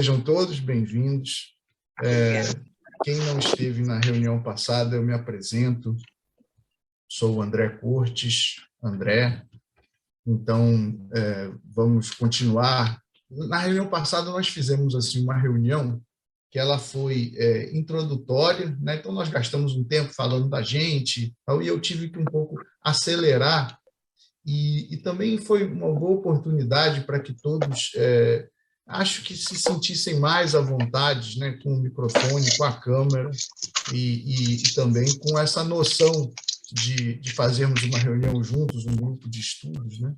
Sejam todos bem-vindos. Quem não esteve na reunião passada, eu me apresento. Sou o André Cortes, André. Então, vamos continuar. Na reunião passada, nós fizemos assim, uma reunião que ela foi introdutória, né? Então nós gastamos um tempo falando da gente, e eu tive que um pouco acelerar, e também foi uma boa oportunidade para que todos, acho que se sentissem mais à vontade, né? Com o microfone, com a câmera, e também com essa noção de fazermos uma reunião juntos, um grupo de estudos, né?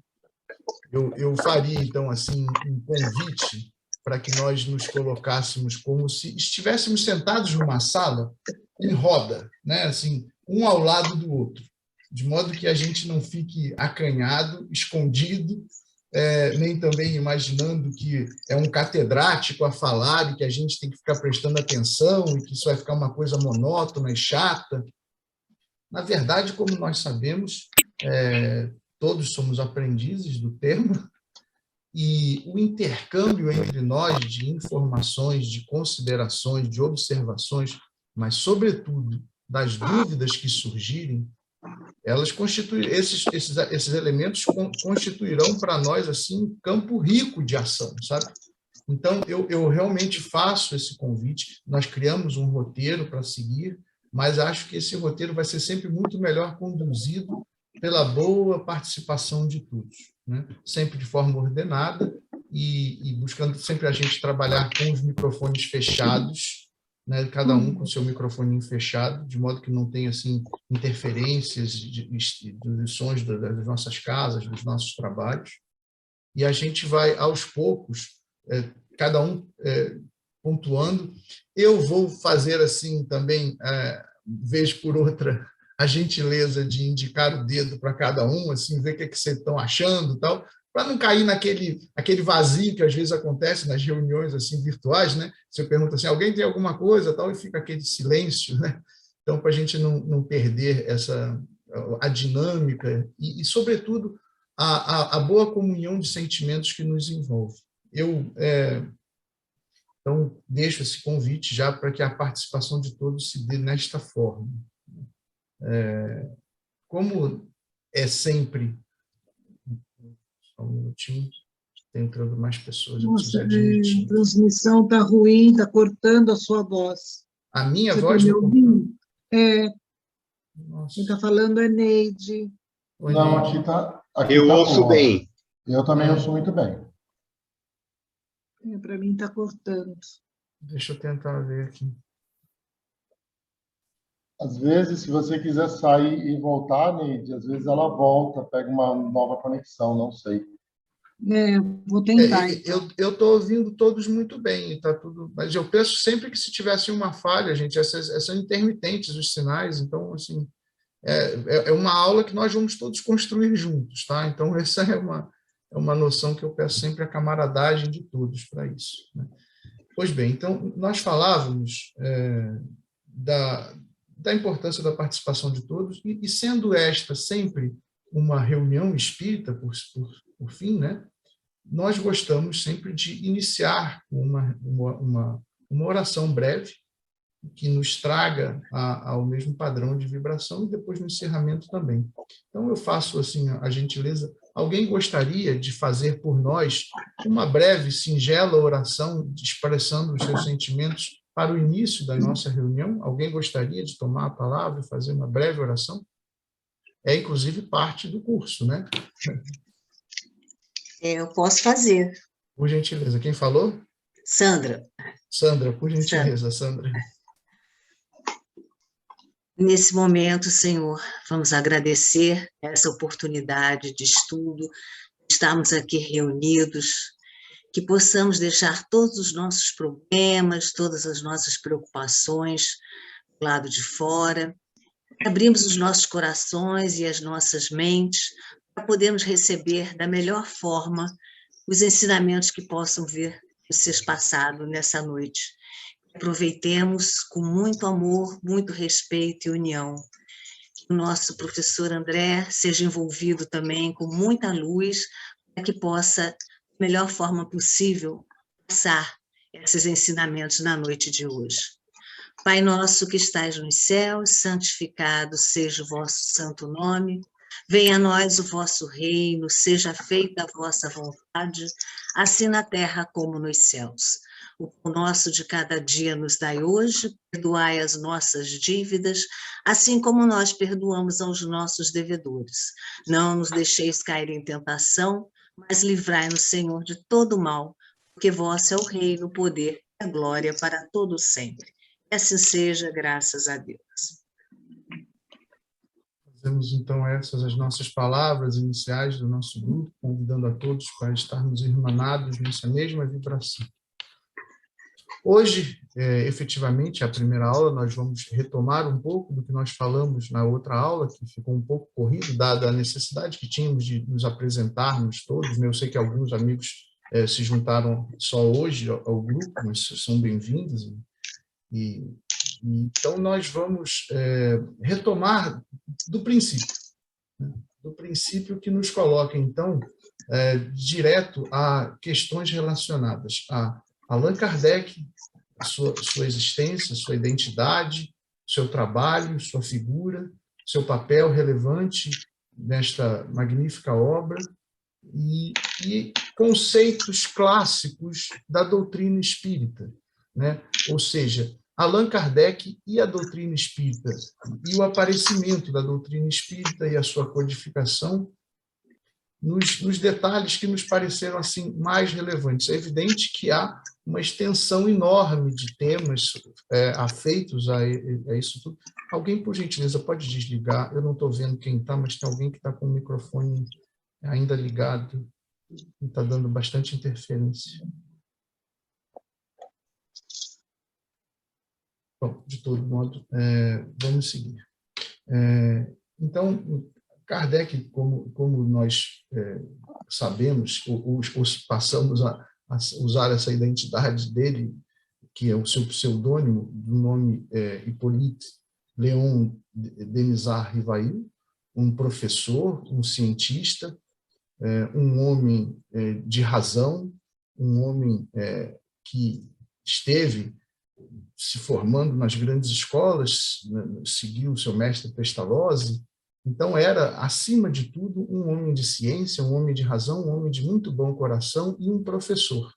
Eu faria, então, assim, um convite para que nós nos colocássemos como se estivéssemos sentados numa sala em roda, né? Assim, um ao lado do outro, de modo que a gente não fique acanhado, escondido, nem também imaginando que é um catedrático a falar e que a gente tem que ficar prestando atenção e que isso vai ficar uma coisa monótona e chata. Na verdade, como nós sabemos, todos somos aprendizes do tema, e o intercâmbio entre nós de informações, de considerações, de observações, mas, sobretudo, das dúvidas que surgirem, elas constituem, esses elementos constituirão para nós assim, um campo rico de ação, sabe? Então, eu realmente faço esse convite. Nós criamos um roteiro para seguir, mas acho que esse roteiro vai ser sempre muito melhor conduzido pela boa participação de todos, né? Sempre de forma ordenada e buscando sempre a gente trabalhar com os microfones fechados, né? Cada um com o seu microfone fechado, de modo que não tenha assim, interferências dos sons das nossas casas, dos nossos trabalhos. E a gente vai, aos poucos, cada um pontuando. Eu vou fazer assim também, vez por outra, a gentileza de indicar o dedo para cada um, assim, ver o que vocês estão achando, tal, para não cair aquele vazio que às vezes acontece nas reuniões assim virtuais, né? Você pergunta assim, alguém tem alguma coisa, tal, e fica aquele silêncio, né? Então, para a gente não perder a dinâmica e sobretudo, a boa comunhão de sentimentos que nos envolve. Então, deixo esse convite já para que a participação de todos se dê nesta forma. Como é sempre... Só um minutinho, está entrando mais pessoas. Nossa, a transmissão está ruim, está cortando a sua voz. A minha Você voz? Está me ouvindo? Nossa. Quem está falando é Neide. Oi, não, Neide. aqui eu tá ouço bom. bem. Eu também ouço muito bem. Para mim está cortando. Deixa eu tentar ver aqui. Às vezes, se você quiser sair e voltar, Neide, às vezes ela volta, pega uma nova conexão, não sei. Vou tentar. Então. Eu estou ouvindo todos muito bem, tá tudo. Mas eu penso sempre que se tivesse uma falha, gente, são intermitentes os sinais, então, assim, é uma aula que nós vamos todos construir juntos, tá? Então, essa é uma noção que eu peço sempre a camaradagem de todos para isso, né? Pois bem, então, nós falávamos da importância da participação de todos, e sendo esta sempre uma reunião espírita, por fim, né? Nós gostamos sempre de iniciar uma oração breve, que nos traga ao mesmo padrão de vibração, e depois no encerramento também. Então, eu faço assim a gentileza. Alguém gostaria de fazer por nós uma breve, singela oração, expressando os seus sentimentos para o início da nossa reunião? Alguém gostaria de tomar a palavra e fazer uma breve oração? É, inclusive, parte do curso, né? Eu posso fazer. Por gentileza. Quem falou? Sandra. Sandra, por gentileza, Sandra. Nesse momento, Senhor, vamos agradecer essa oportunidade de estudo, estarmos aqui reunidos, que possamos deixar todos os nossos problemas, todas as nossas preocupações do lado de fora, abrimos os nossos corações e as nossas mentes para podermos receber da melhor forma os ensinamentos que possam vir a ser passados nessa noite. Aproveitemos com muito amor, muito respeito e união. Que o nosso professor André seja envolvido também com muita luz, para que possa, da melhor forma possível, passar esses ensinamentos na noite de hoje. Pai nosso que estais nos céus, santificado seja o vosso santo nome. Venha a nós o vosso reino, seja feita a vossa vontade, assim na terra como nos céus. O pão nosso de cada dia nos dai hoje, perdoai as nossas dívidas, assim como nós perdoamos aos nossos devedores. Não nos deixeis cair em tentação, mas livrai-nos, Senhor, de todo mal, porque vosso é o reino, o poder e a glória para todo sempre. Que assim seja, graças a Deus. Fazemos, então, essas as nossas palavras iniciais do nosso grupo, convidando a todos para estarmos irmanados nessa mesma vibração. Hoje, efetivamente, a primeira aula, nós vamos retomar um pouco do que nós falamos na outra aula, que ficou um pouco corrido, dada a necessidade que tínhamos de nos apresentarmos todos. Eu sei que alguns amigos se juntaram só hoje ao grupo, mas são bem-vindos. Então, nós vamos retomar do princípio, né? Do princípio que nos coloca, então, direto a questões relacionadas a Allan Kardec, a sua existência, sua identidade, seu trabalho, sua figura, seu papel relevante nesta magnífica obra e conceitos clássicos da doutrina espírita, né? Ou seja, Allan Kardec e a doutrina espírita, e o aparecimento da doutrina espírita e a sua codificação nos detalhes que nos pareceram assim mais relevantes. É evidente que há uma extensão enorme de temas afeitos a isso tudo. Alguém, por gentileza, pode desligar? Eu não estou vendo quem está, mas tem alguém que está com o microfone ainda ligado e está dando bastante interferência. Bom, de todo modo, vamos seguir. Então, Kardec, como nós sabemos, passamos a usar essa identidade dele, que é o seu pseudônimo, do nome Hippolyte Léon Denisard Rivail, um professor, um cientista, um homem de razão, um homem que esteve se formando nas grandes escolas, seguiu o seu mestre Pestalozzi. Então, era, acima de tudo, um homem de ciência, um homem de razão, um homem de muito bom coração e um professor.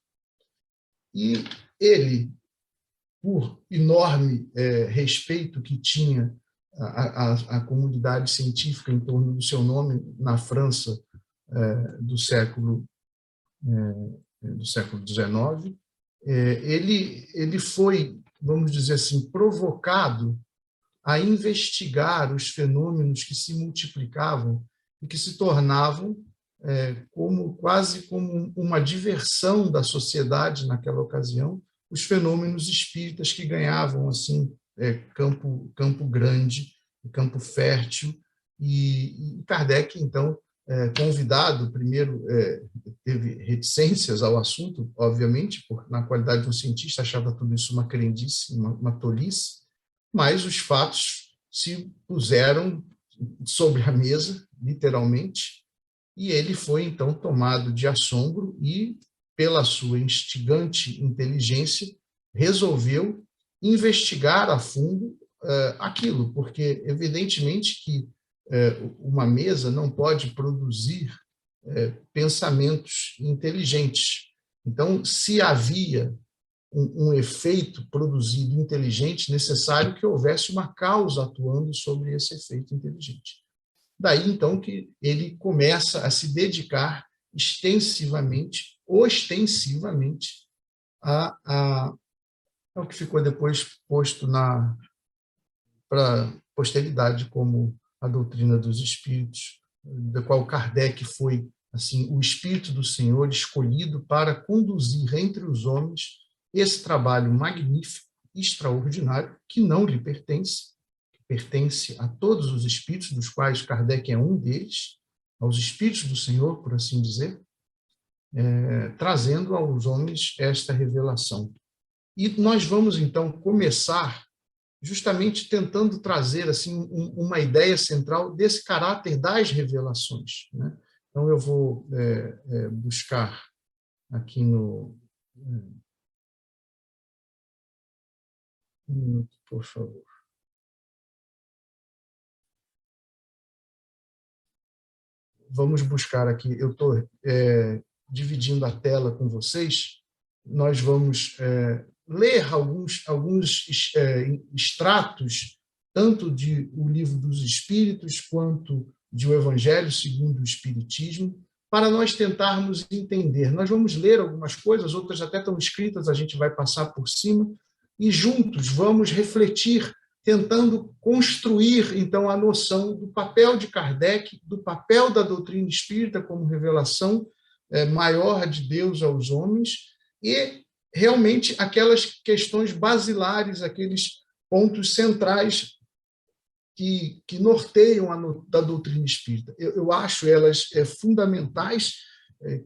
E ele, por enorme respeito que tinha a comunidade científica em torno do seu nome na França do século XIX, ele foi, vamos dizer assim, provocado a investigar os fenômenos que se multiplicavam e que se tornavam quase como uma diversão da sociedade naquela ocasião, os fenômenos espíritas que ganhavam assim campo grande, campo fértil, e Kardec, então, convidado, primeiro teve reticências ao assunto, obviamente, porque na qualidade de um cientista achava tudo isso uma crendice, uma tolice, mas os fatos se puseram sobre a mesa, literalmente, e ele foi, então, tomado de assombro e, pela sua instigante inteligência, resolveu investigar a fundo aquilo, porque, evidentemente, que uma mesa não pode produzir pensamentos inteligentes. Então, se havia um efeito produzido inteligente, necessário que houvesse uma causa atuando sobre esse efeito inteligente. Daí, então, que ele começa a se dedicar ostensivamente ao que ficou depois posto para a posteridade como a doutrina dos espíritos, da qual Kardec foi assim o espírito do Senhor escolhido para conduzir entre os homens esse trabalho magnífico, extraordinário, que não lhe pertence, que pertence a todos os espíritos, dos quais Kardec é um deles, aos espíritos do Senhor, por assim dizer, trazendo aos homens esta revelação. E nós vamos, então, começar justamente tentando trazer assim uma ideia central desse caráter das revelações, né? Então, eu vou buscar aqui Um minuto, por favor. Vamos buscar aqui, eu estou dividindo a tela com vocês, nós vamos ler alguns extratos, tanto de O Livro dos Espíritos, quanto de O Evangelho segundo o Espiritismo, para nós tentarmos entender. Nós vamos ler algumas coisas, outras até estão escritas, a gente vai passar por cima, e juntos vamos refletir, tentando construir, então, a noção do papel de Kardec, do papel da doutrina espírita como revelação maior de Deus aos homens, e realmente aquelas questões basilares, aqueles pontos centrais que norteiam da doutrina espírita. Eu acho elas fundamentais,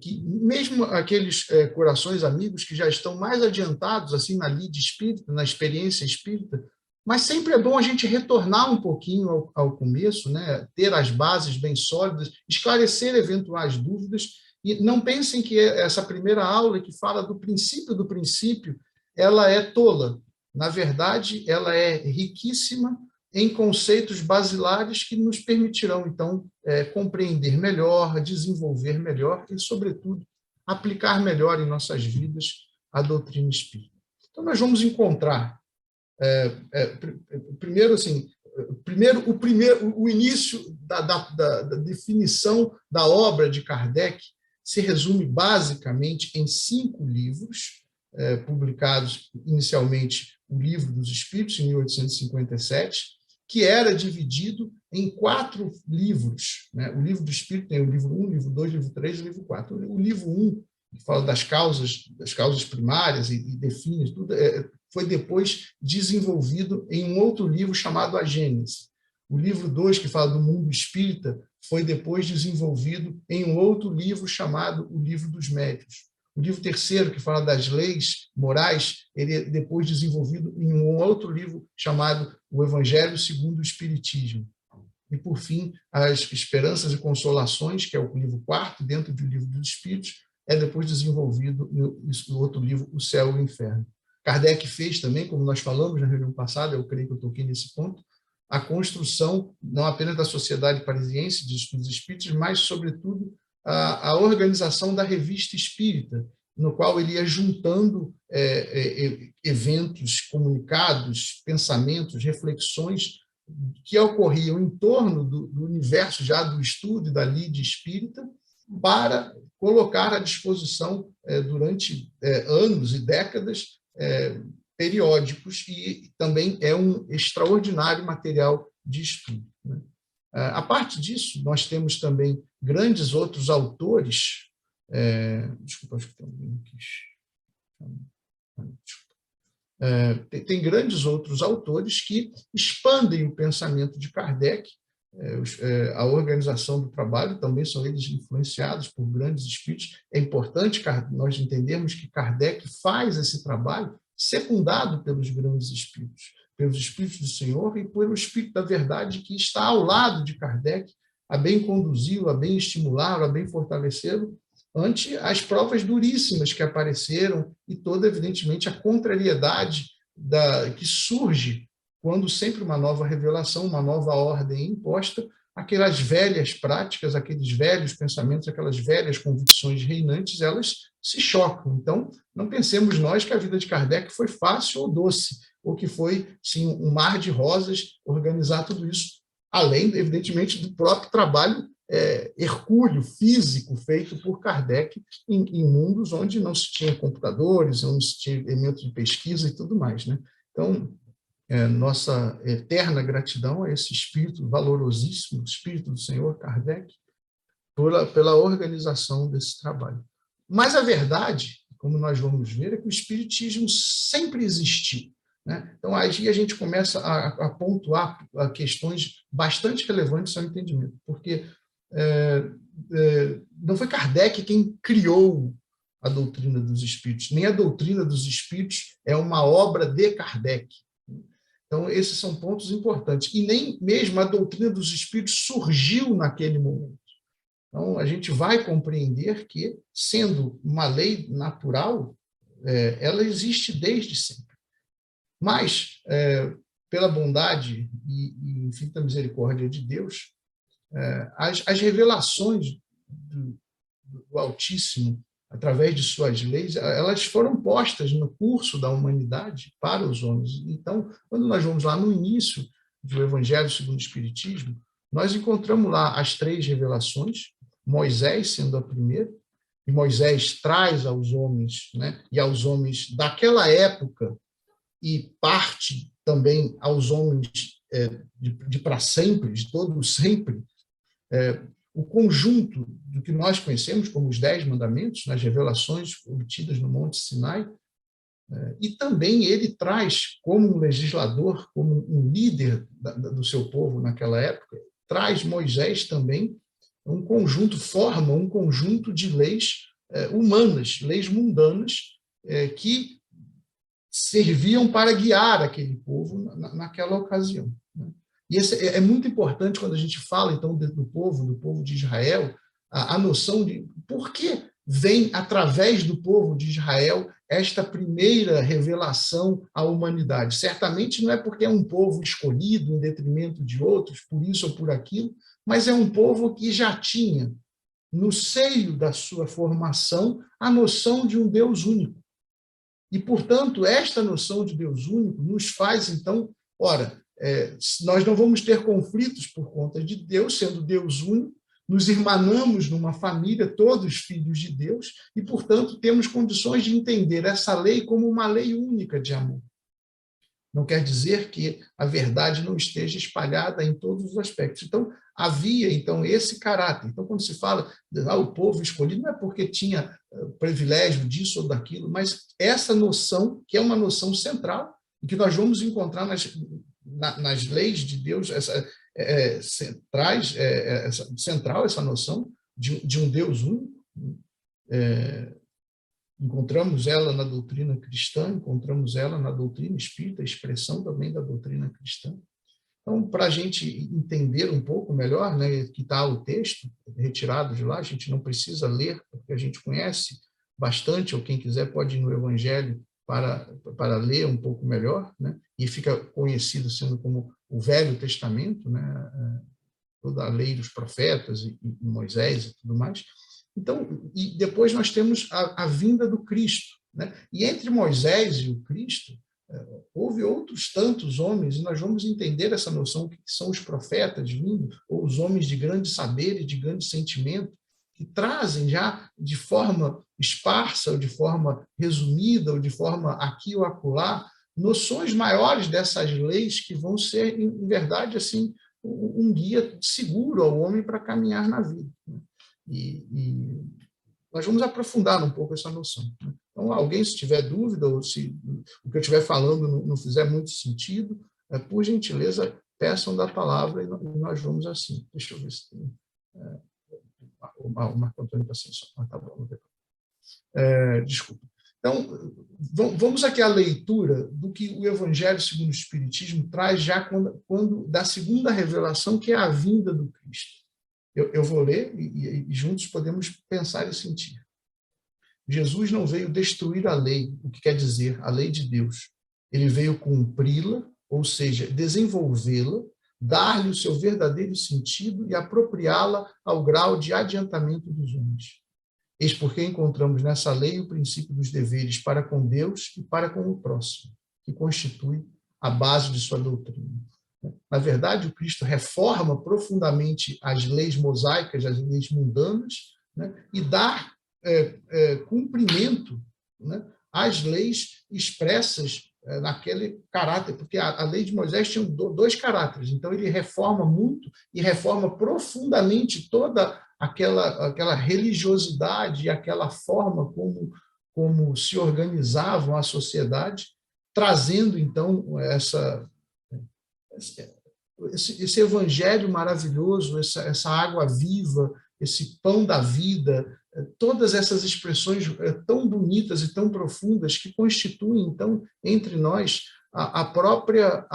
que mesmo aqueles corações amigos que já estão mais adiantados assim na lide espírita, na experiência espírita, mas sempre é bom a gente retornar um pouquinho ao começo, né? Ter as bases bem sólidas, esclarecer eventuais dúvidas, e não pensem que essa primeira aula que fala do princípio, ela é tola. Na verdade, ela é riquíssima em conceitos basilares que nos permitirão, então, compreender melhor, desenvolver melhor e, sobretudo, aplicar melhor em nossas vidas a doutrina espírita. Então, nós vamos encontrar, primeiro, assim, o início da definição da obra de Kardec se resume basicamente em 5 livros, publicados inicialmente o Livro dos Espíritos, em 1857, que era dividido em 4 livros. Né? O Livro do Espírito tem o livro 1, o livro 2, o livro 3 e o livro 4. O livro 1, que fala das causas primárias e define tudo, foi depois desenvolvido em um outro livro chamado A Gênese. O livro 2, que fala do mundo espírita, foi depois desenvolvido em um outro livro chamado O Livro dos Médiuns. O livro 3º, que fala das leis morais, ele é depois desenvolvido em um outro livro chamado O Evangelho segundo o Espiritismo. E, por fim, As Esperanças e Consolações, que é o livro 4º, dentro do Livro dos Espíritos, é depois desenvolvido no outro livro, O Céu e o Inferno. Kardec fez também, como nós falamos na reunião passada, eu creio que eu toquei nesse ponto, a construção não apenas da Sociedade Parisiense de Estudos Espíritas, mas, sobretudo, a organização da Revista Espírita, no qual ele ia juntando eventos, comunicados, pensamentos, reflexões que ocorriam em torno do universo já do estudo e da lide espírita, para colocar à disposição durante anos e décadas periódicos, e também é um extraordinário material de estudo. Né? A parte disso, nós temos também grandes outros autores, desculpa, acho que tem alguém aqui. Tem grandes outros autores que expandem o pensamento de Kardec, a organização do trabalho, também são eles influenciados por grandes espíritos. É importante nós entendermos que Kardec faz esse trabalho secundado pelos grandes espíritos, pelos espíritos do Senhor e pelo espírito da verdade que está ao lado de Kardec, a bem conduzi-lo, a bem estimulá-lo, a bem fortalecê-lo, ante as provas duríssimas que apareceram e toda, evidentemente, a contrariedade que surge quando sempre uma nova revelação, uma nova ordem é imposta, aquelas velhas práticas, aqueles velhos pensamentos, aquelas velhas convicções reinantes, elas se chocam. Então, não pensemos nós que a vida de Kardec foi fácil ou doce, ou que foi, sim, um mar de rosas organizar tudo isso, além, evidentemente, do próprio trabalho hercúleo, físico, feito por Kardec em mundos onde não se tinha computadores, onde se tinha elementos de pesquisa e tudo mais. Né? Então, nossa eterna gratidão a esse espírito valorosíssimo, o espírito do Senhor Kardec, pela organização desse trabalho. Mas a verdade, como nós vamos ver, é que o espiritismo sempre existiu. Né? Então, aí a gente começa a pontuar questões bastante relevantes ao entendimento, porque não foi Kardec quem criou a doutrina dos espíritos, nem a doutrina dos espíritos é uma obra de Kardec. Então, esses são pontos importantes. E nem mesmo a doutrina dos espíritos surgiu naquele momento. Então, a gente vai compreender que, sendo uma lei natural, ela existe desde sempre. Mas, pela bondade e infinita misericórdia de Deus, as revelações do Altíssimo, através de suas leis, elas foram postas no curso da humanidade para os homens. Então, quando nós vamos lá no início do Evangelho segundo o Espiritismo, nós encontramos lá as 3 revelações, Moisés sendo a primeira, e Moisés traz aos homens, né, e aos homens daquela época, e parte também aos homens de para sempre, de todo sempre, o conjunto do que nós conhecemos como os 10 mandamentos, nas revelações obtidas no Monte Sinai, e também ele traz, como um legislador, como um líder do seu povo naquela época, traz Moisés também forma um conjunto de leis humanas, leis mundanas, que serviam para guiar aquele povo naquela ocasião. E é muito importante quando a gente fala, então, do povo de Israel, a noção de por que vem, através do povo de Israel, esta primeira revelação à humanidade. Certamente não é porque é um povo escolhido em detrimento de outros, por isso ou por aquilo, mas é um povo que já tinha, no seio da sua formação, a noção de um Deus único. E, portanto, esta noção de Deus único nos faz, então, nós não vamos ter conflitos por conta de Deus, sendo Deus único, nos irmanamos numa família, todos filhos de Deus, e, portanto, temos condições de entender essa lei como uma lei única de amor. Não quer dizer que a verdade não esteja espalhada em todos os aspectos. Então, havia esse caráter. Então, quando se fala o povo escolhido, não é porque tinha privilégio disso ou daquilo, mas essa noção, que é uma noção central, e que nós vamos encontrar nas leis de Deus, central essa noção de um Deus único. Encontramos ela na doutrina cristã, encontramos ela na doutrina espírita, a expressão também da doutrina cristã. Então, para a gente entender um pouco melhor, né, que está o texto retirado de lá, a gente não precisa ler, porque a gente conhece bastante, ou quem quiser pode ir no Evangelho para ler um pouco melhor, né, e fica conhecido sendo como o Velho Testamento, né, toda a lei dos profetas e Moisés e tudo mais. Então, e depois nós temos a vinda do Cristo, né? E entre Moisés e o Cristo, houve outros tantos homens, e nós vamos entender essa noção que são os profetas vindo, ou os homens de grande saber e de grande sentimento, que trazem já de forma esparsa, ou de forma resumida, ou de forma aqui ou acolá, noções maiores dessas leis que vão ser, em verdade, assim, um guia seguro ao homem para caminhar na vida, né? E nós vamos aprofundar um pouco essa noção. Então, alguém, se tiver dúvida, ou se o que eu estiver falando não fizer muito sentido, por gentileza, peçam da palavra e nós vamos assim. Deixa eu ver se tem... o Marco Antônio está sem som. Tá bom, desculpa. Então, vamos aqui à leitura do que o Evangelho segundo o Espiritismo traz já quando da segunda revelação, que é a vinda do Cristo. Eu vou ler e juntos podemos pensar e sentir. Jesus não veio destruir a lei, o que quer dizer a lei de Deus. Ele veio cumpri-la, ou seja, desenvolvê-la, dar-lhe o seu verdadeiro sentido e apropriá-la ao grau de adiantamento dos homens. Eis porque encontramos nessa lei o princípio dos deveres para com Deus e para com o próximo, que constitui a base de sua doutrina. Na verdade, o Cristo reforma profundamente as leis mosaicas, as leis mundanas, né, e dá cumprimento, né, às leis expressas naquele caráter, porque a lei de Moisés tinha 2 caráteres, então ele reforma muito e reforma profundamente toda aquela religiosidade e aquela forma como se organizavam a sociedade, trazendo, então, esse evangelho maravilhoso, essa água viva, esse pão da vida, todas essas expressões tão bonitas e tão profundas que constituem, então, entre nós, a própria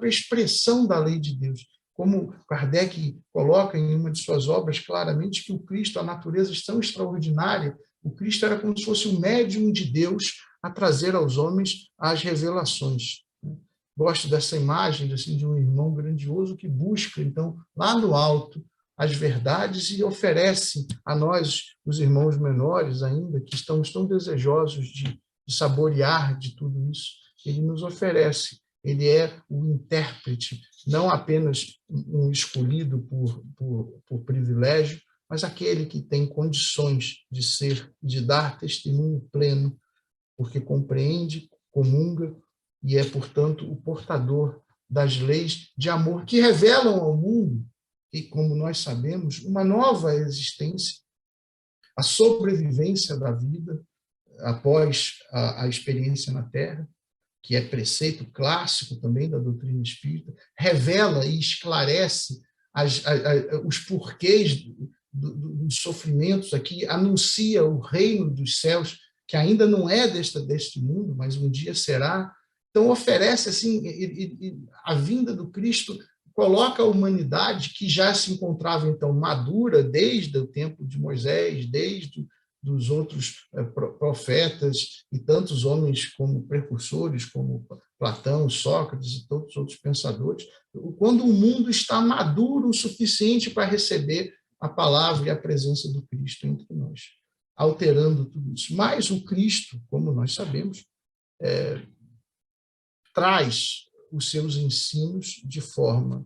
expressão da lei de Deus. Como Kardec coloca em uma de suas obras claramente que o Cristo, a natureza tão extraordinária, o Cristo era como se fosse um médium de Deus a trazer aos homens as revelações. Gosto dessa imagem assim, de um irmão grandioso que busca, então, lá no alto, as verdades e oferece a nós, os irmãos menores ainda, que estamos tão desejosos de saborear de tudo isso. Ele nos oferece, ele é o intérprete, não apenas um escolhido por privilégio, mas aquele que tem condições de dar testemunho pleno, porque compreende, comunga e é, portanto, o portador das leis de amor que revelam ao mundo, e como nós sabemos, uma nova existência, a sobrevivência da vida após a experiência na Terra, que é preceito clássico também da doutrina espírita, revela e esclarece os porquês dos sofrimentos aqui, anuncia o reino dos céus, que ainda não é deste mundo, mas um dia será. Então, oferece assim, a vinda do Cristo coloca a humanidade, que já se encontrava, então, madura desde o tempo de Moisés, desde dos outros profetas e tantos homens como precursores, como Platão, Sócrates e todos os outros pensadores, quando o mundo está maduro o suficiente para receber a palavra e a presença do Cristo entre nós, alterando tudo isso. Mas o Cristo, como nós sabemos, traz os seus ensinos de forma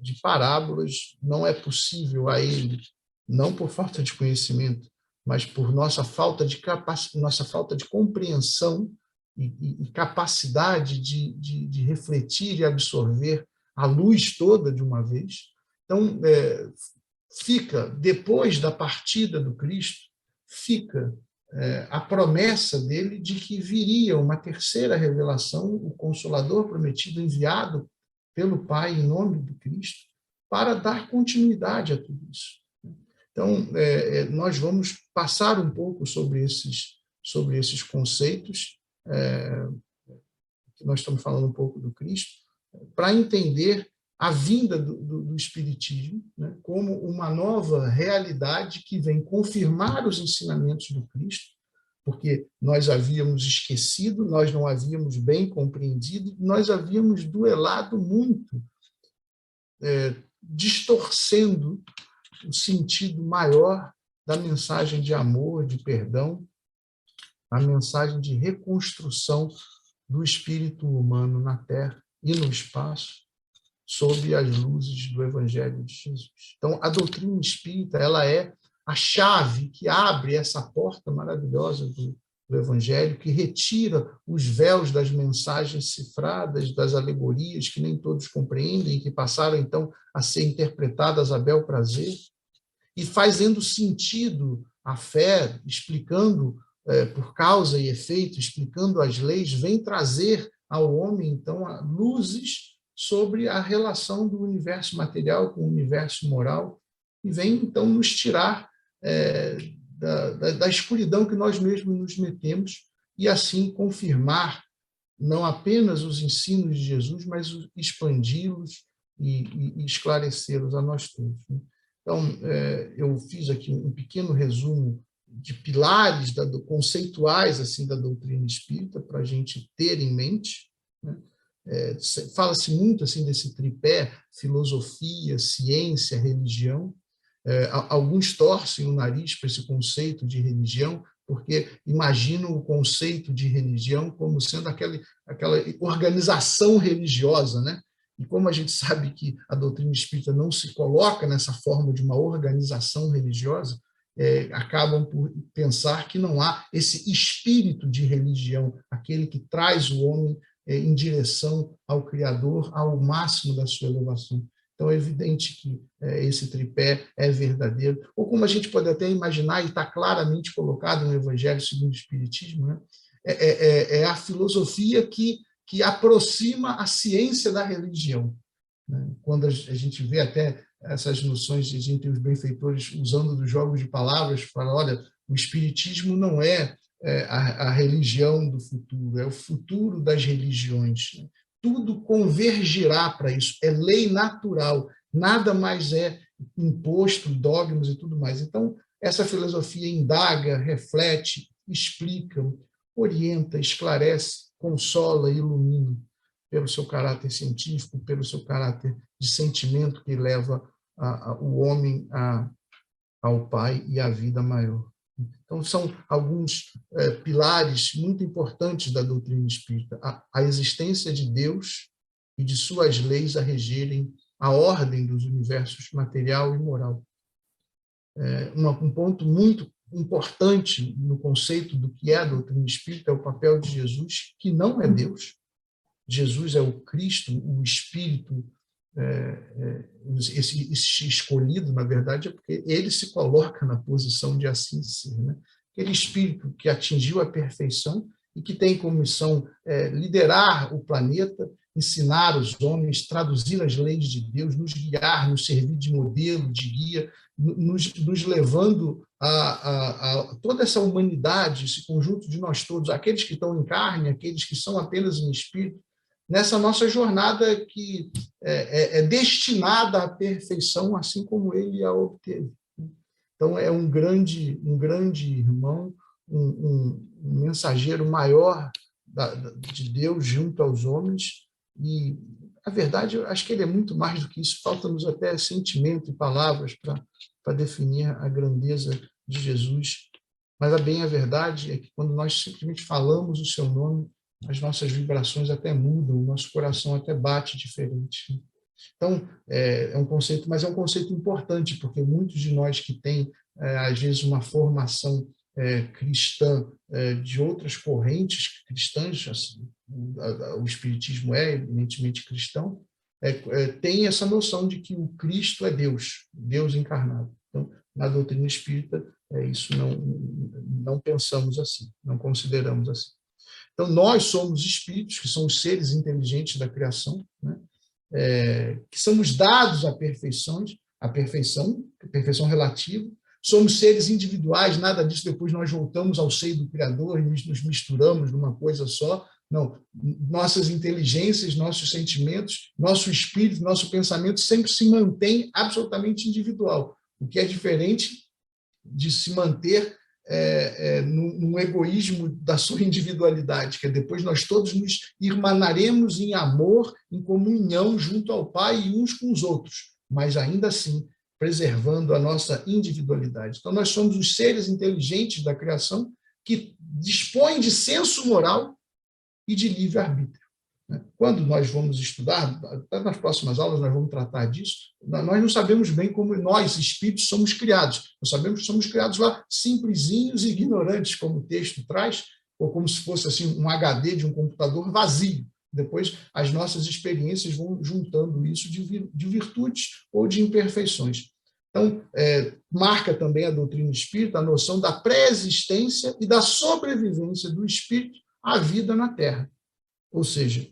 de parábolas. Não é possível a ele, não por falta de conhecimento, mas por nossa falta de compreensão e capacidade de refletir e absorver a luz toda de uma vez. Então, fica, depois da partida do Cristo, fica a promessa dele de que viria uma terceira revelação, o Consolador prometido, enviado pelo Pai em nome do Cristo, para dar continuidade a tudo isso. Então, nós vamos passar um pouco sobre esses conceitos, que nós estamos falando um pouco do Cristo, para entender a vinda do Espiritismo, né, como uma nova realidade que vem confirmar os ensinamentos do Cristo, porque nós havíamos esquecido, nós não havíamos bem compreendido, nós havíamos duelado muito, distorcendo o sentido maior da mensagem de amor, de perdão, a mensagem de reconstrução do espírito humano na Terra e no espaço, sob as luzes do Evangelho de Jesus. Então, a doutrina espírita, ela é a chave que abre essa porta maravilhosa do Evangelho, que retira os véus das mensagens cifradas, das alegorias que nem todos compreendem e que passaram, então, a ser interpretadas a bel prazer, e fazendo sentido a fé, explicando por causa e efeito, explicando as leis, vem trazer ao homem, então, luzes sobre a relação do universo material com o universo moral, e vem, então, nos tirar da escuridão que nós mesmos nos metemos, e assim confirmar não apenas os ensinos de Jesus, mas expandi-los e esclarecê-los a nós todos. Então, eu fiz aqui um pequeno resumo de pilares conceituais assim, da doutrina espírita, para a gente ter em mente, né? Fala-se muito assim desse tripé, filosofia, ciência, religião. Alguns torcem o nariz para esse conceito de religião, porque imaginam o conceito de religião como sendo aquela organização religiosa, né? E como a gente sabe que a doutrina espírita não se coloca nessa forma de uma organização religiosa, acabam por pensar que não há esse espírito de religião, aquele que traz o homem em direção ao Criador, ao máximo da sua elevação. Então, é evidente que esse tripé é verdadeiro. Ou como a gente pode até imaginar, e está claramente colocado no Evangelho segundo o Espiritismo, né? É a filosofia que aproxima a ciência da religião. Né? Quando a gente vê até essas noções entre os benfeitores usando dos jogos de palavras, fala, olha, o Espiritismo não é a religião do futuro, é o futuro das religiões. Tudo convergirá para isso, é lei natural, nada mais é imposto, dogmas e tudo mais. Então, essa filosofia indaga, reflete, explica orienta, esclarece, consola e ilumina pelo seu caráter científico, pelo seu caráter de sentimento que leva o homem ao Pai e à vida maior. Então, são alguns pilares muito importantes da doutrina espírita. A existência de Deus e de suas leis a regerem a ordem dos universos material e moral. Um ponto muito importante no conceito do que é a doutrina espírita é o papel de Jesus, que não é Deus. Jesus é o Cristo, o Espírito, esse escolhido, na verdade, é porque ele se coloca na posição de assim ser, né? Aquele Espírito que atingiu a perfeição e que tem como missão liderar o planeta, ensinar os homens, traduzir as leis de Deus, nos guiar, nos servir de modelo, de guia, nos levando a toda essa humanidade, esse conjunto de nós todos, aqueles que estão em carne, aqueles que são apenas em espírito, nessa nossa jornada que é destinada à perfeição, assim como ele a obteve. Então, é um grande irmão, um mensageiro maior de Deus junto aos homens, e, a verdade, eu acho que ele é muito mais do que isso, falta-nos até sentimento e palavras para definir a grandeza de Jesus, mas a verdade é que quando nós simplesmente falamos o seu nome, as nossas vibrações até mudam, o nosso coração até bate diferente. Então, é um conceito, mas é um conceito importante, porque muitos de nós que têm, às vezes, uma formação cristã de outras correntes cristãs, assim, o espiritismo é evidentemente cristão, tem essa noção de que o Cristo é Deus, Deus encarnado. Então, na doutrina espírita, isso não pensamos assim, não consideramos assim. Então, nós somos espíritos, que são os seres inteligentes da criação, né? Que somos dados a perfeição relativa, somos seres individuais, nada disso depois nós voltamos ao seio do Criador e nos misturamos numa coisa só. Não, nossas inteligências, nossos sentimentos, nosso espírito, nosso pensamento sempre se mantém absolutamente individual, o que é diferente de se manter num egoísmo da sua individualidade, que depois nós todos nos irmanaremos em amor, em comunhão junto ao Pai e uns com os outros, mas ainda assim preservando a nossa individualidade. Então, nós somos os seres inteligentes da criação que dispõem de senso moral e de livre-arbítrio. Quando nós vamos estudar, nas próximas aulas nós vamos tratar disso, nós não sabemos bem como nós, espíritos, somos criados. Nós sabemos que somos criados lá simplesinhos e ignorantes, como o texto traz, ou como se fosse assim, um HD de um computador vazio. Depois, as nossas experiências vão juntando isso de virtudes ou de imperfeições. Então, marca também a doutrina espírita a noção da pré-existência e da sobrevivência do espírito à vida na Terra. Ou seja,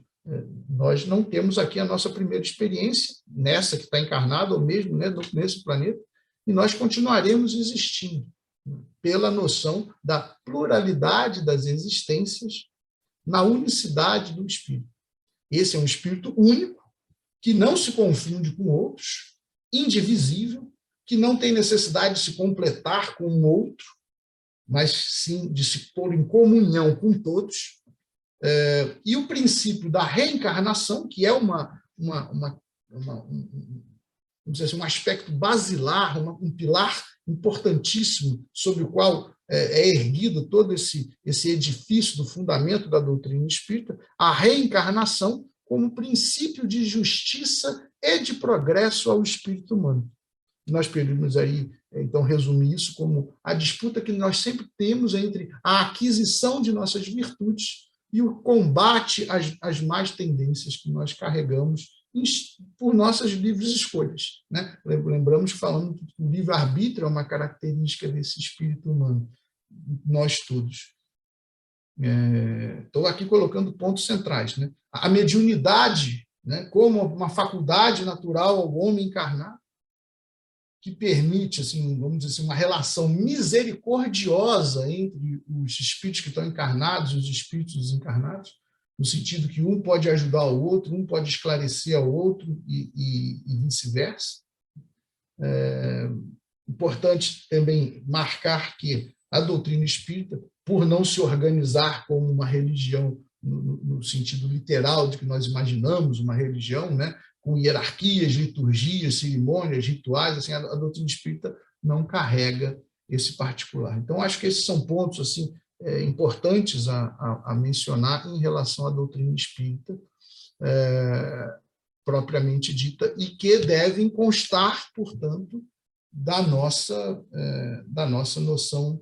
nós não temos aqui a nossa primeira experiência, nessa que está encarnada, ou mesmo, né, nesse planeta, e nós continuaremos existindo, pela noção da pluralidade das existências na unicidade do espírito. Esse é um espírito único, que não se confunde com outros, indivisível, que não tem necessidade de se completar com um outro, mas sim de se pôr em comunhão com todos. E o princípio da reencarnação, que é vamos dizer assim, um aspecto basilar, um pilar importantíssimo sobre o qual é erguido todo esse edifício do fundamento da doutrina espírita, a reencarnação como princípio de justiça e de progresso ao espírito humano. Nós podemos aí, então, resumir isso como a disputa que nós sempre temos entre a aquisição de nossas virtudes e o combate às más tendências que nós carregamos por nossas livres escolhas, né? Lembramos que falando que o livre-arbítrio é uma característica desse espírito humano, nós todos. Estou aqui colocando pontos centrais, né? A mediunidade, né, como uma faculdade natural ao homem encarnado, que permite, assim, vamos dizer assim, uma relação misericordiosa entre os espíritos que estão encarnados e os espíritos desencarnados, no sentido que um pode ajudar o outro, um pode esclarecer ao outro e vice-versa. Importante também marcar que a doutrina espírita, por não se organizar como uma religião no sentido literal de que nós imaginamos uma religião, né, com hierarquias, liturgias, cerimônias, rituais, assim, a doutrina espírita não carrega esse particular. Então, acho que esses são pontos assim importantes a mencionar em relação à doutrina espírita propriamente dita e que devem constar, portanto, da nossa noção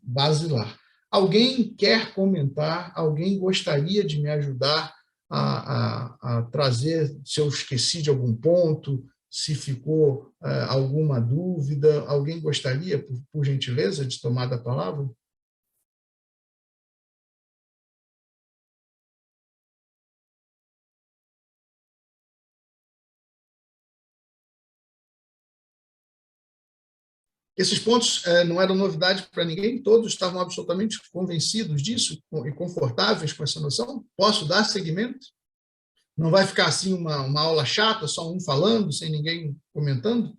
basilar. Alguém quer comentar? Alguém gostaria de me ajudar a trazer, se eu esqueci de algum ponto, se ficou alguma dúvida? Alguém gostaria, por gentileza, de tomar a palavra? Esses pontos não eram novidade para ninguém, todos estavam absolutamente convencidos disso e confortáveis com essa noção? Posso dar seguimento? Não vai ficar assim uma aula chata, só um falando, sem ninguém comentando?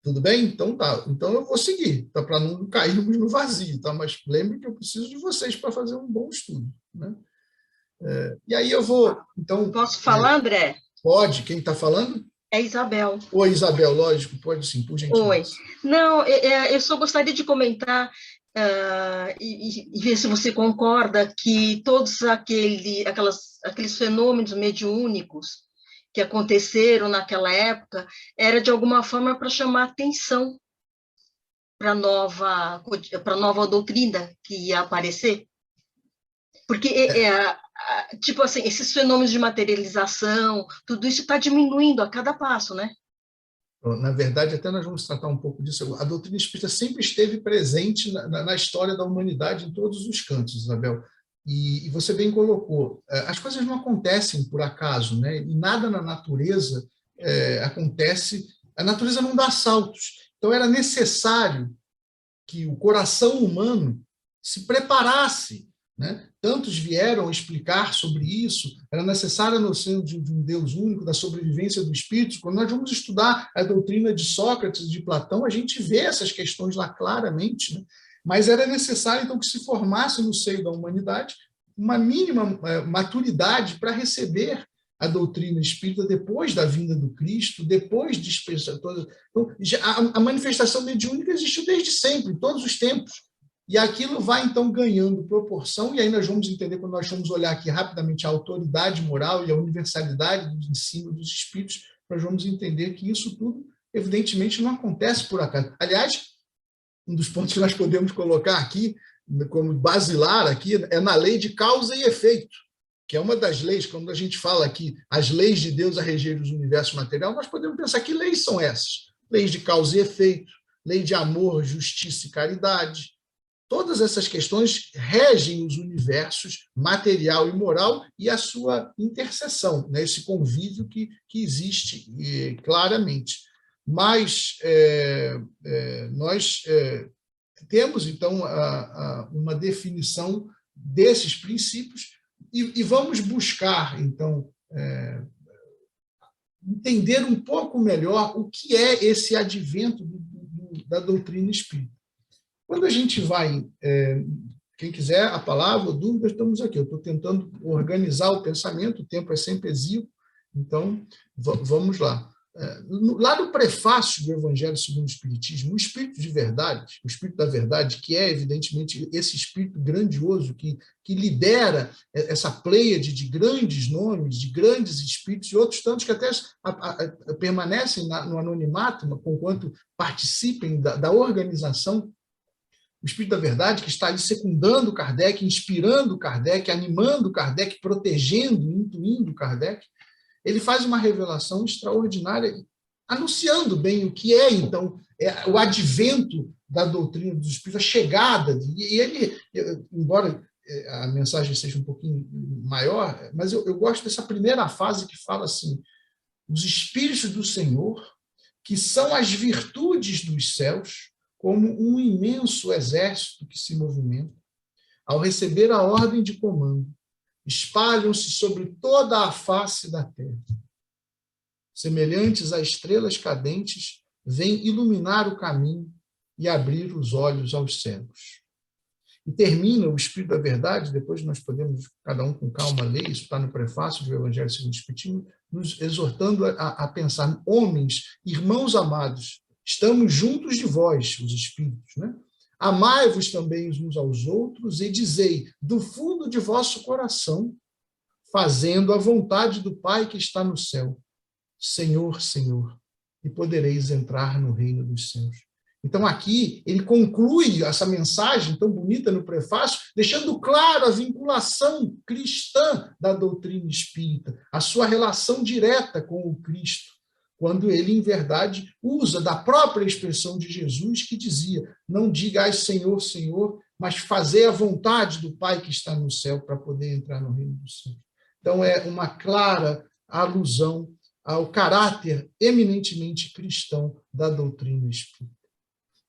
Tudo bem? Então tá. Então eu vou seguir, tá? Para não cairmos no vazio, tá? Mas lembre que eu preciso de vocês para fazer um bom estudo, né? E aí eu vou, então... Posso falar, André? Pode. Quem está falando? É Isabel. Oi, Isabel, lógico, pode sim, por gentileza. Oi. Não, eu só gostaria de comentar e ver se você concorda que todos aqueles fenômenos mediúnicos que aconteceram naquela época era de alguma forma para chamar atenção para a nova doutrina que ia aparecer. Porque tipo assim, esses fenômenos de materialização, tudo isso está diminuindo a cada passo, né? Na verdade, até nós vamos tratar um pouco disso. A doutrina espírita sempre esteve presente na história da humanidade em todos os cantos, Isabel. E você bem colocou, as coisas não acontecem por acaso, né? E nada na natureza acontece, a natureza não dá saltos. Então, era necessário que o coração humano se preparasse, né? Tantos vieram explicar sobre isso, era necessária a noção de um Deus único, da sobrevivência do espírito. Quando nós vamos estudar a doutrina de Sócrates e de Platão, a gente vê essas questões lá claramente, né? Mas era necessário, então, que se formasse no seio da humanidade uma mínima maturidade para receber a doutrina espírita depois da vinda do Cristo, depois de todas. Então, a manifestação mediúnica existiu desde sempre, em todos os tempos. E aquilo vai, então, ganhando proporção, e aí nós vamos entender, quando nós vamos olhar aqui rapidamente a autoridade moral e a universalidade do ensino dos espíritos, nós vamos entender que isso tudo, evidentemente, não acontece por acaso. Aliás, um dos pontos que nós podemos colocar aqui, como basilar aqui, é na lei de causa e efeito, que é uma das leis, quando a gente fala aqui, as leis de Deus a reger os universos material, nós podemos pensar que leis são essas? Leis de causa e efeito, lei de amor, justiça e caridade. Todas essas questões regem os universos material e moral e a sua interseção, né? Esse convívio que existe claramente. Mas nós temos, então, uma definição desses princípios e vamos buscar, então, entender um pouco melhor o que é esse advento da doutrina espírita. Quando a gente vai, quem quiser a palavra ou dúvida, estamos aqui. Eu estou tentando organizar o pensamento, o tempo é sempre exíguo, então vamos lá. Lá no prefácio do Evangelho segundo o Espiritismo, o Espírito de Verdade, o Espírito da Verdade, que é, evidentemente, esse Espírito grandioso que lidera essa pleiade de grandes nomes, de grandes espíritos, e outros tantos que até permanecem no anonimato, conquanto participem da organização. O Espírito da Verdade, que está ali secundando Kardec, inspirando Kardec, animando Kardec, protegendo, intuindo Kardec, ele faz uma revelação extraordinária, anunciando bem o que é, então, o advento da doutrina dos Espíritos, a chegada. E ele, embora a mensagem seja um pouquinho maior, mas eu gosto dessa primeira fase que fala assim, os Espíritos do Senhor, que são as virtudes dos céus, como um imenso exército que se movimenta, ao receber a ordem de comando, espalham-se sobre toda a face da terra. Semelhantes a estrelas cadentes, vêm iluminar o caminho e abrir os olhos aos cegos. E termina o Espírito da Verdade, depois nós podemos, cada um com calma, ler, isso está no prefácio do Evangelho segundo o Espiritismo, nos exortando a pensar, homens, irmãos amados, estamos juntos de vós, os Espíritos, né? Amai-vos também uns aos outros e dizei, do fundo de vosso coração, fazendo a vontade do Pai que está no céu, Senhor, Senhor, e podereis entrar no reino dos céus. Então, aqui, ele conclui essa mensagem tão bonita no prefácio, deixando claro a vinculação cristã da doutrina espírita, a sua relação direta com o Cristo, quando ele, em verdade, usa da própria expressão de Jesus, que dizia, não digais Senhor, Senhor, mas fazei a vontade do Pai que está no céu para poder entrar no reino dos céus. Então, é uma clara alusão ao caráter eminentemente cristão da doutrina espírita.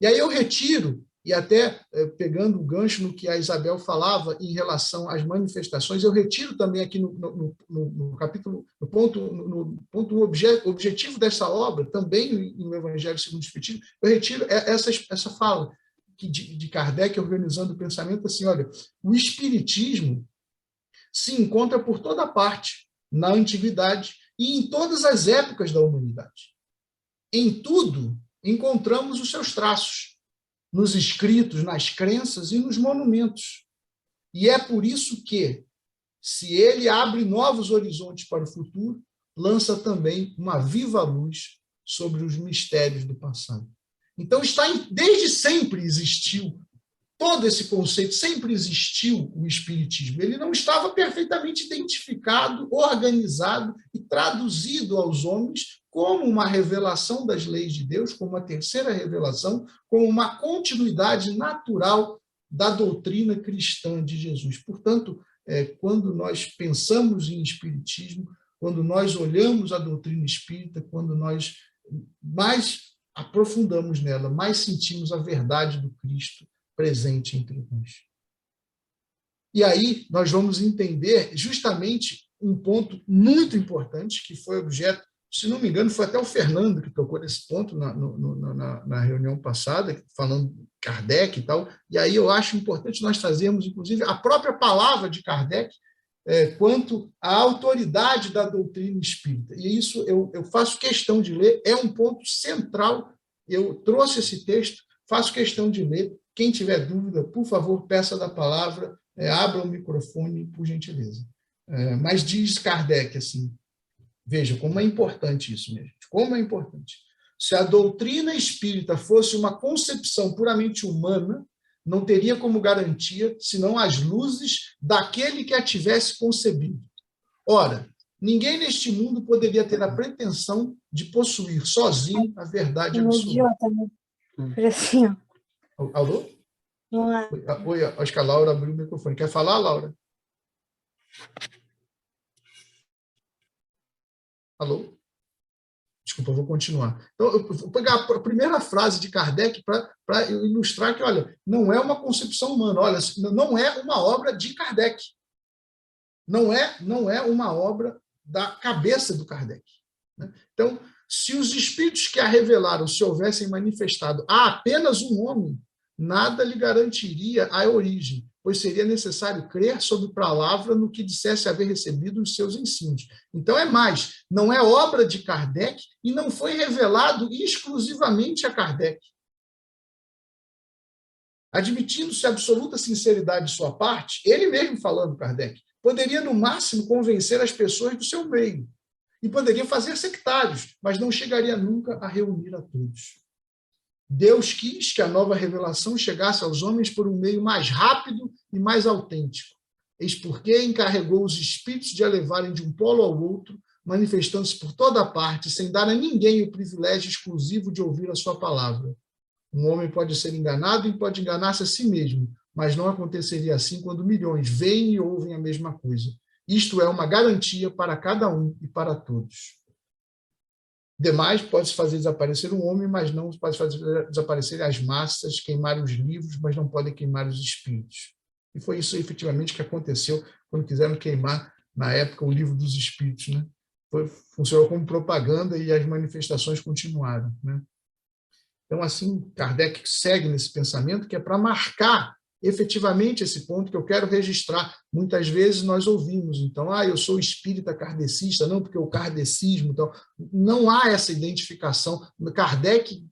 E aí eu retiro, e até pegando o gancho no que a Isabel falava em relação às manifestações, eu retiro também aqui no capítulo, no ponto objetivo dessa obra, também no Evangelho segundo o Espiritismo, eu retiro essa fala de Kardec organizando o pensamento assim, olha, o Espiritismo se encontra por toda parte, na antiguidade e em todas as épocas da humanidade. Em tudo, encontramos os seus traços, nos escritos, nas crenças e nos monumentos. E é por isso que, se ele abre novos horizontes para o futuro, lança também uma viva luz sobre os mistérios do passado. Então, desde sempre existiu todo esse conceito, sempre existiu o Espiritismo. Ele não estava perfeitamente identificado, organizado e traduzido aos homens como uma revelação das leis de Deus, como uma terceira revelação, como uma continuidade natural da doutrina cristã de Jesus. Portanto, quando nós pensamos em Espiritismo, quando nós olhamos a doutrina espírita, quando nós mais aprofundamos nela, mais sentimos a verdade do Cristo presente entre nós. E aí nós vamos entender justamente um ponto muito importante que foi objeto, se não me engano, foi até o Fernando que tocou nesse ponto na reunião passada, falando de Kardec e tal, e aí eu acho importante nós trazermos, inclusive, a própria palavra de Kardec quanto à autoridade da doutrina espírita. E isso eu faço questão de ler, é um ponto central, eu trouxe esse texto, faço questão de ler. Quem tiver dúvida, por favor, peça da palavra, abra o microfone, por gentileza. Mas diz Kardec assim, veja como é importante isso mesmo, como é importante. Se a doutrina espírita fosse uma concepção puramente humana, não teria como garantia senão as luzes daquele que a tivesse concebido. Ora, ninguém neste mundo poderia ter a pretensão de possuir sozinho a verdade absoluta. Assim, ó. Alô? Oi, acho que a Laura abriu o microfone. Quer falar, Laura? Alô? Desculpa, eu vou continuar. Então, eu vou pegar a primeira frase de Kardec para ilustrar que, olha, não é uma concepção humana, olha, não é uma obra de Kardec. Não é uma obra da cabeça do Kardec. Né? Então, se os espíritos que a revelaram se houvessem manifestado a apenas um homem, nada lhe garantiria a origem, pois seria necessário crer sob palavra no que dissesse haver recebido os seus ensinos. Então, não é obra de Kardec e não foi revelado exclusivamente a Kardec. Admitindo-se absoluta sinceridade de sua parte, ele mesmo falando, Kardec, poderia, no máximo, convencer as pessoas do seu meio e poderia fazer sectários, mas não chegaria nunca a reunir a todos. Deus quis que a nova revelação chegasse aos homens por um meio mais rápido e mais autêntico. Eis porque encarregou os espíritos de a levarem de um polo ao outro, manifestando-se por toda parte, sem dar a ninguém o privilégio exclusivo de ouvir a sua palavra. Um homem pode ser enganado e pode enganar-se a si mesmo, mas não aconteceria assim quando milhões veem e ouvem a mesma coisa. Isto é uma garantia para cada um e para todos. Demais, pode-se fazer desaparecer um homem, mas não pode fazer desaparecer as massas, queimar os livros, mas não podem queimar os espíritos. E foi isso, efetivamente, que aconteceu quando quiseram queimar, na época, o livro dos espíritos. Né? Funcionou como propaganda e as manifestações continuaram. Né? Então, assim, Kardec segue nesse pensamento que é para marcar efetivamente esse ponto que eu quero registrar. Muitas vezes nós ouvimos, então, eu sou espírita kardecista, não, porque o kardecismo, então, não há essa identificação. Kardec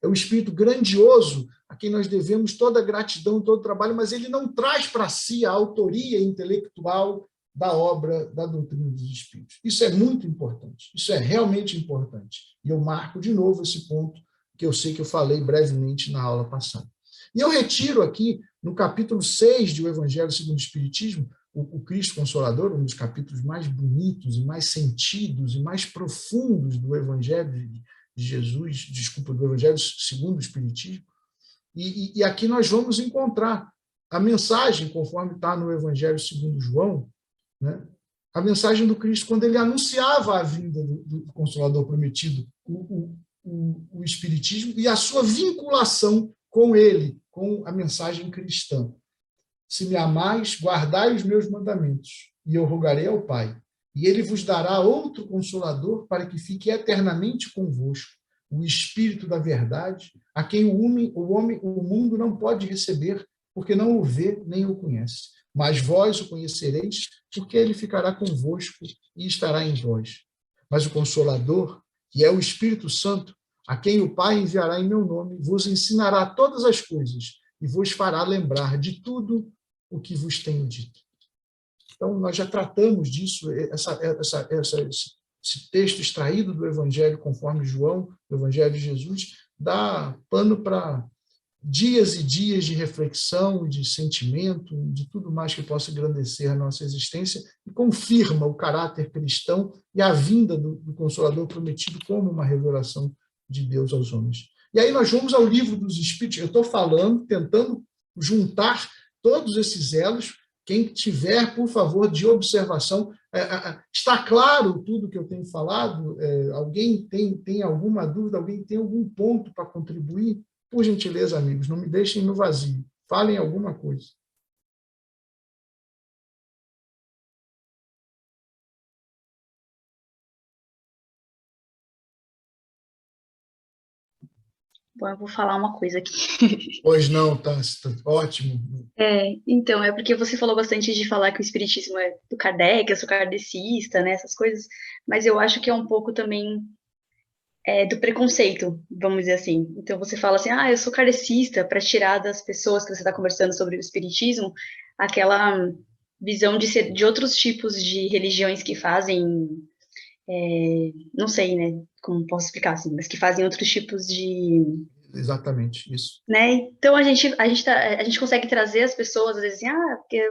é um espírito grandioso, a quem nós devemos toda a gratidão e todo o trabalho, mas ele não traz para si a autoria intelectual da obra da doutrina dos espíritos. Isso é muito importante, isso é realmente importante. E eu marco de novo esse ponto que eu sei que eu falei brevemente na aula passada. E eu retiro aqui, no capítulo 6 do Evangelho segundo o Espiritismo, o Cristo Consolador, um dos capítulos mais bonitos e mais sentidos e mais profundos do Evangelho de Jesus, desculpa, do Evangelho segundo o Espiritismo. E aqui nós vamos encontrar a mensagem, conforme está no Evangelho segundo João, né? A mensagem do Cristo, quando ele anunciava a vinda do Consolador prometido, o Espiritismo e a sua vinculação com ele, com a mensagem cristã. Se me amais, guardai os meus mandamentos, e eu rogarei ao Pai, e ele vos dará outro Consolador para que fique eternamente convosco, o Espírito da verdade, a quem o mundo não pode receber, porque não o vê nem o conhece. Mas vós o conhecereis, porque ele ficará convosco e estará em vós. Mas o Consolador, que é o Espírito Santo, a quem o Pai enviará em meu nome, vos ensinará todas as coisas e vos fará lembrar de tudo o que vos tenho dito. Então, nós já tratamos disso, esse texto extraído do Evangelho conforme João, do Evangelho de Jesus, dá pano para dias e dias de reflexão, de sentimento, de tudo mais que possa engrandecer a nossa existência e confirma o caráter cristão e a vinda do Consolador prometido como uma revelação de Deus aos homens. E aí nós vamos ao Livro dos Espíritos. Eu estou falando, tentando juntar todos esses elos. Quem tiver, por favor, de observação, está claro tudo que eu tenho falado? Alguém tem alguma dúvida? Alguém tem algum ponto para contribuir? Por gentileza, amigos, não me deixem no vazio. Falem alguma coisa. Bom, eu vou falar uma coisa aqui. Pois não, tá ótimo. Então, é porque você falou bastante de falar que o espiritismo é do Kardec, eu sou kardecista, né, essas coisas, mas eu acho que é um pouco também do preconceito, vamos dizer assim. Então, você fala assim, eu sou kardecista, para tirar das pessoas que você está conversando sobre o espiritismo, aquela visão de ser de outros tipos de religiões que fazem, não sei, né, como posso explicar assim, mas que fazem outros tipos de... Exatamente, isso. Né? Então, a gente consegue trazer as pessoas, às vezes assim, porque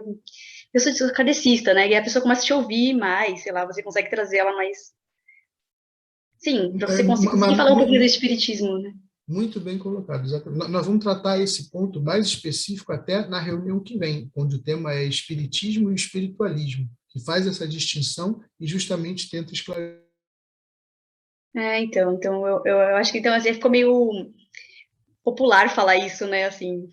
eu sou kardecista, né? E a pessoa começa a te ouvir mais, sei lá, você consegue trazer ela mais... Sim, para você conseguir falar um pouquinho do espiritismo, né? Muito bem colocado, exatamente. Nós vamos tratar esse ponto mais específico até na reunião que vem, onde o tema é espiritismo e espiritualismo, que faz essa distinção e justamente tenta esclarecer. Então eu acho que então, assim, ficou meio popular falar isso, né, assim,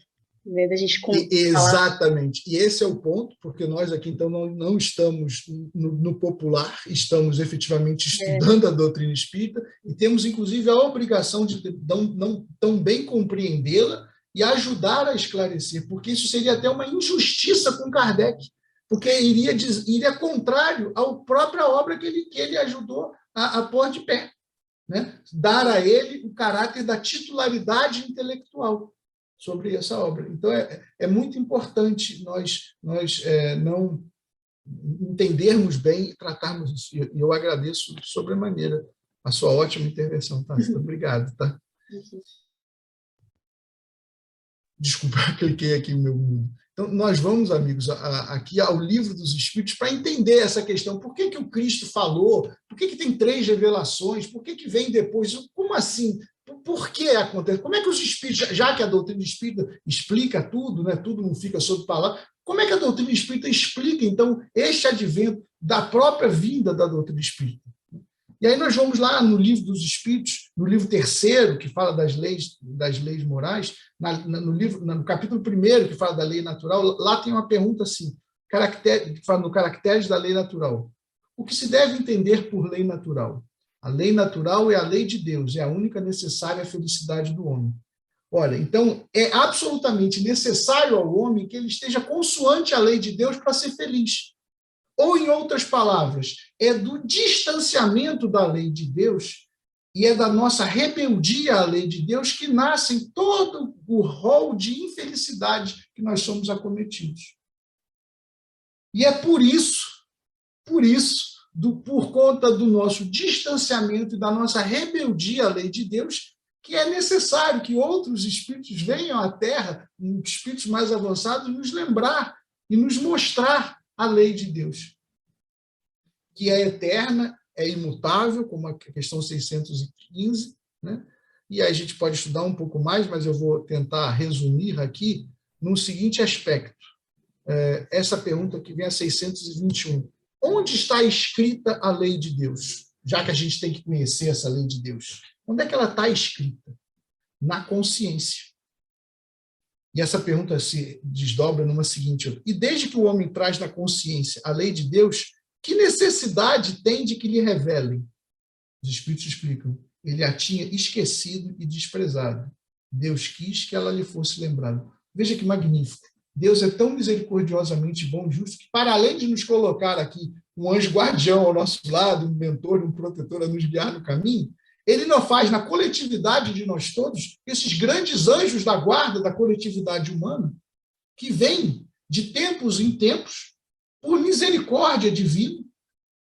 né, da gente Exatamente, e esse é o ponto, porque nós aqui, então, não estamos no popular, estamos efetivamente estudando a doutrina espírita, e temos, inclusive, a obrigação de não tão bem compreendê-la e ajudar a esclarecer, porque isso seria até uma injustiça com Kardec, porque iria contrário à própria obra que ele ajudou a pôr de pé, né? Dar a ele o caráter da titularidade intelectual sobre essa obra. Então, é muito importante nós não entendermos bem e tratarmos isso. E eu agradeço sobremaneira a sua ótima intervenção, Tássio. Obrigado. Tá? Desculpa, cliquei aqui no meu mudo. Então, nós vamos, amigos, aqui ao Livro dos Espíritos para entender essa questão. Por que o Cristo falou? Por que tem 3 revelações? Por que vem depois? Como assim? Por que acontece? Como é que os espíritos, já que a doutrina espírita explica tudo, né? Tudo não fica sob palavra, como é que a doutrina espírita explica, então, este advento da própria vinda da doutrina espírita? E aí nós vamos lá no Livro dos Espíritos, no livro 3º, que fala das leis morais, no capítulo 1º, que fala da lei natural, lá tem uma pergunta assim, que fala no Caracteres da Lei Natural. O que se deve entender por lei natural? A lei natural é a lei de Deus, é a única necessária à felicidade do homem. Olha, então, é absolutamente necessário ao homem que ele esteja consoante a lei de Deus para ser feliz. Ou, em outras palavras, é do distanciamento da lei de Deus e é da nossa rebeldia à lei de Deus que nasce todo o rol de infelicidade que nós somos acometidos. E é por conta do nosso distanciamento e da nossa rebeldia à lei de Deus, que é necessário que outros espíritos venham à Terra, espíritos mais avançados, nos lembrar e nos mostrar a lei de Deus, que é eterna, é imutável, como a questão 615, né? E aí a gente pode estudar um pouco mais, mas eu vou tentar resumir aqui no seguinte aspecto. Essa pergunta que vem a 621. Onde está escrita a lei de Deus? Já que a gente tem que conhecer essa lei de Deus. Onde é que ela está escrita? Na consciência. E essa pergunta se desdobra numa seguinte: e desde que o homem traz na consciência a lei de Deus, que necessidade tem de que lhe revelem? Os Espíritos explicam. Ele a tinha esquecido e desprezado. Deus quis que ela lhe fosse lembrada. Veja que magnífico. Deus é tão misericordiosamente bom e justo que, para além de nos colocar aqui um anjo guardião ao nosso lado, um mentor, um protetor a nos guiar no caminho, ele não faz na coletividade de nós todos esses grandes anjos da guarda da coletividade humana, que vêm de tempos em tempos, por misericórdia divina,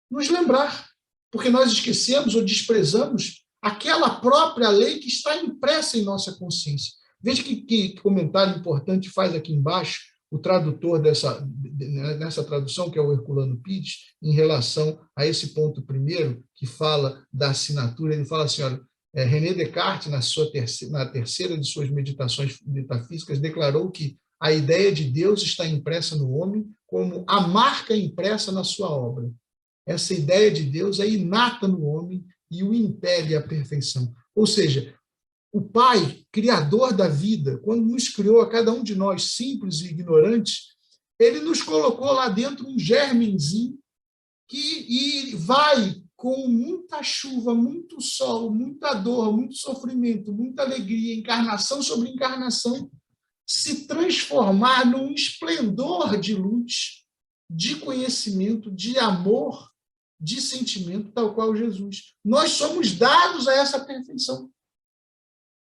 nos lembrar, porque nós esquecemos ou desprezamos aquela própria lei que está impressa em nossa consciência. Veja que comentário importante faz aqui embaixo o tradutor nessa tradução, que é o Herculano Pires, em relação a esse ponto primeiro, que fala da assinatura. Ele fala assim, olha, René Descartes, na terceira de suas meditações metafísicas, declarou que a ideia de Deus está impressa no homem como a marca impressa na sua obra. Essa ideia de Deus é inata no homem e o impele à perfeição. Ou seja, o Pai, criador da vida, quando nos criou a cada um de nós, simples e ignorantes, ele nos colocou lá dentro um germenzinho e vai com muita chuva, muito sol, muita dor, muito sofrimento, muita alegria, encarnação sobre encarnação, se transformar num esplendor de luz, de conhecimento, de amor, de sentimento, tal qual Jesus. Nós somos dados a essa perfeição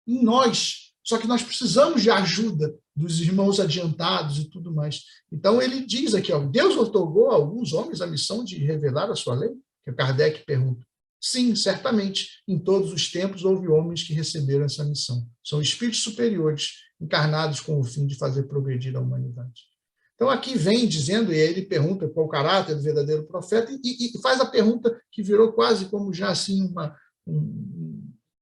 em nós, só que nós precisamos de ajuda dos irmãos adiantados e tudo mais. Então ele diz aqui, ó, Deus otorgou a alguns homens a missão de revelar a sua lei? Que Kardec pergunta. Sim, certamente, em todos os tempos houve homens que receberam essa missão. São espíritos superiores, encarnados com o fim de fazer progredir a humanidade. Então aqui vem dizendo, e aí ele pergunta qual o caráter do verdadeiro profeta, e faz a pergunta que virou quase como já assim uma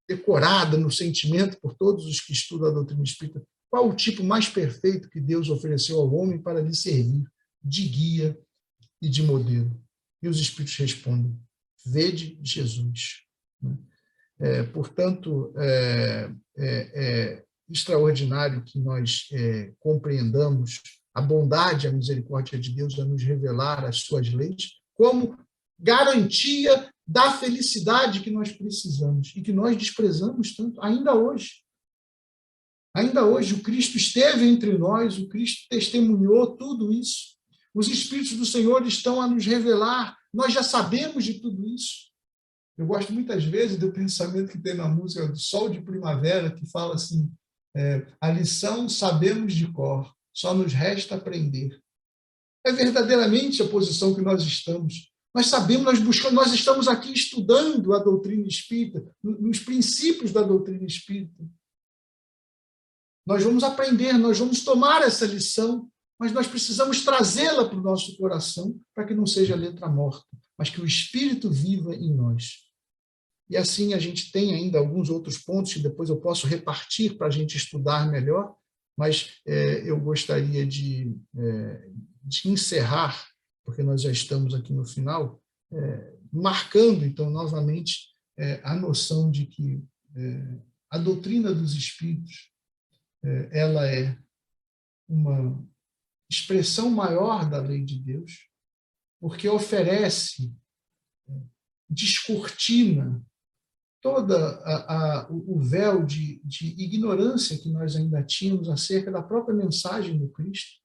decorada no sentimento por todos os que estudam a doutrina espírita. Qual o tipo mais perfeito que Deus ofereceu ao homem para lhe servir de guia e de modelo? E os espíritos respondem, vede Jesus. Portanto, é extraordinário que nós compreendamos a bondade e a misericórdia de Deus a nos revelar as suas leis como garantia da felicidade que nós precisamos e que nós desprezamos tanto ainda hoje. Ainda hoje o Cristo esteve entre nós, o Cristo testemunhou tudo isso. Os Espíritos do Senhor estão a nos revelar, nós já sabemos de tudo isso. Eu gosto muitas vezes do pensamento que tem na música do Sol de Primavera, que fala assim, a lição sabemos de cor, só nos resta aprender. É verdadeiramente a posição que nós estamos. Nós sabemos, nós buscamos, nós estamos aqui estudando a doutrina espírita, nos princípios da doutrina espírita. Nós vamos aprender, nós vamos tomar essa lição, mas nós precisamos trazê-la para o nosso coração para que não seja letra morta, mas que o Espírito viva em nós. E assim a gente tem ainda alguns outros pontos que depois eu posso repartir para a gente estudar melhor, mas eu gostaria de encerrar, porque nós já estamos aqui no final, marcando, então, novamente, a noção de que a doutrina dos Espíritos ela é uma expressão maior da lei de Deus, porque oferece descortina todo o véu de ignorância que nós ainda tínhamos acerca da própria mensagem do Cristo.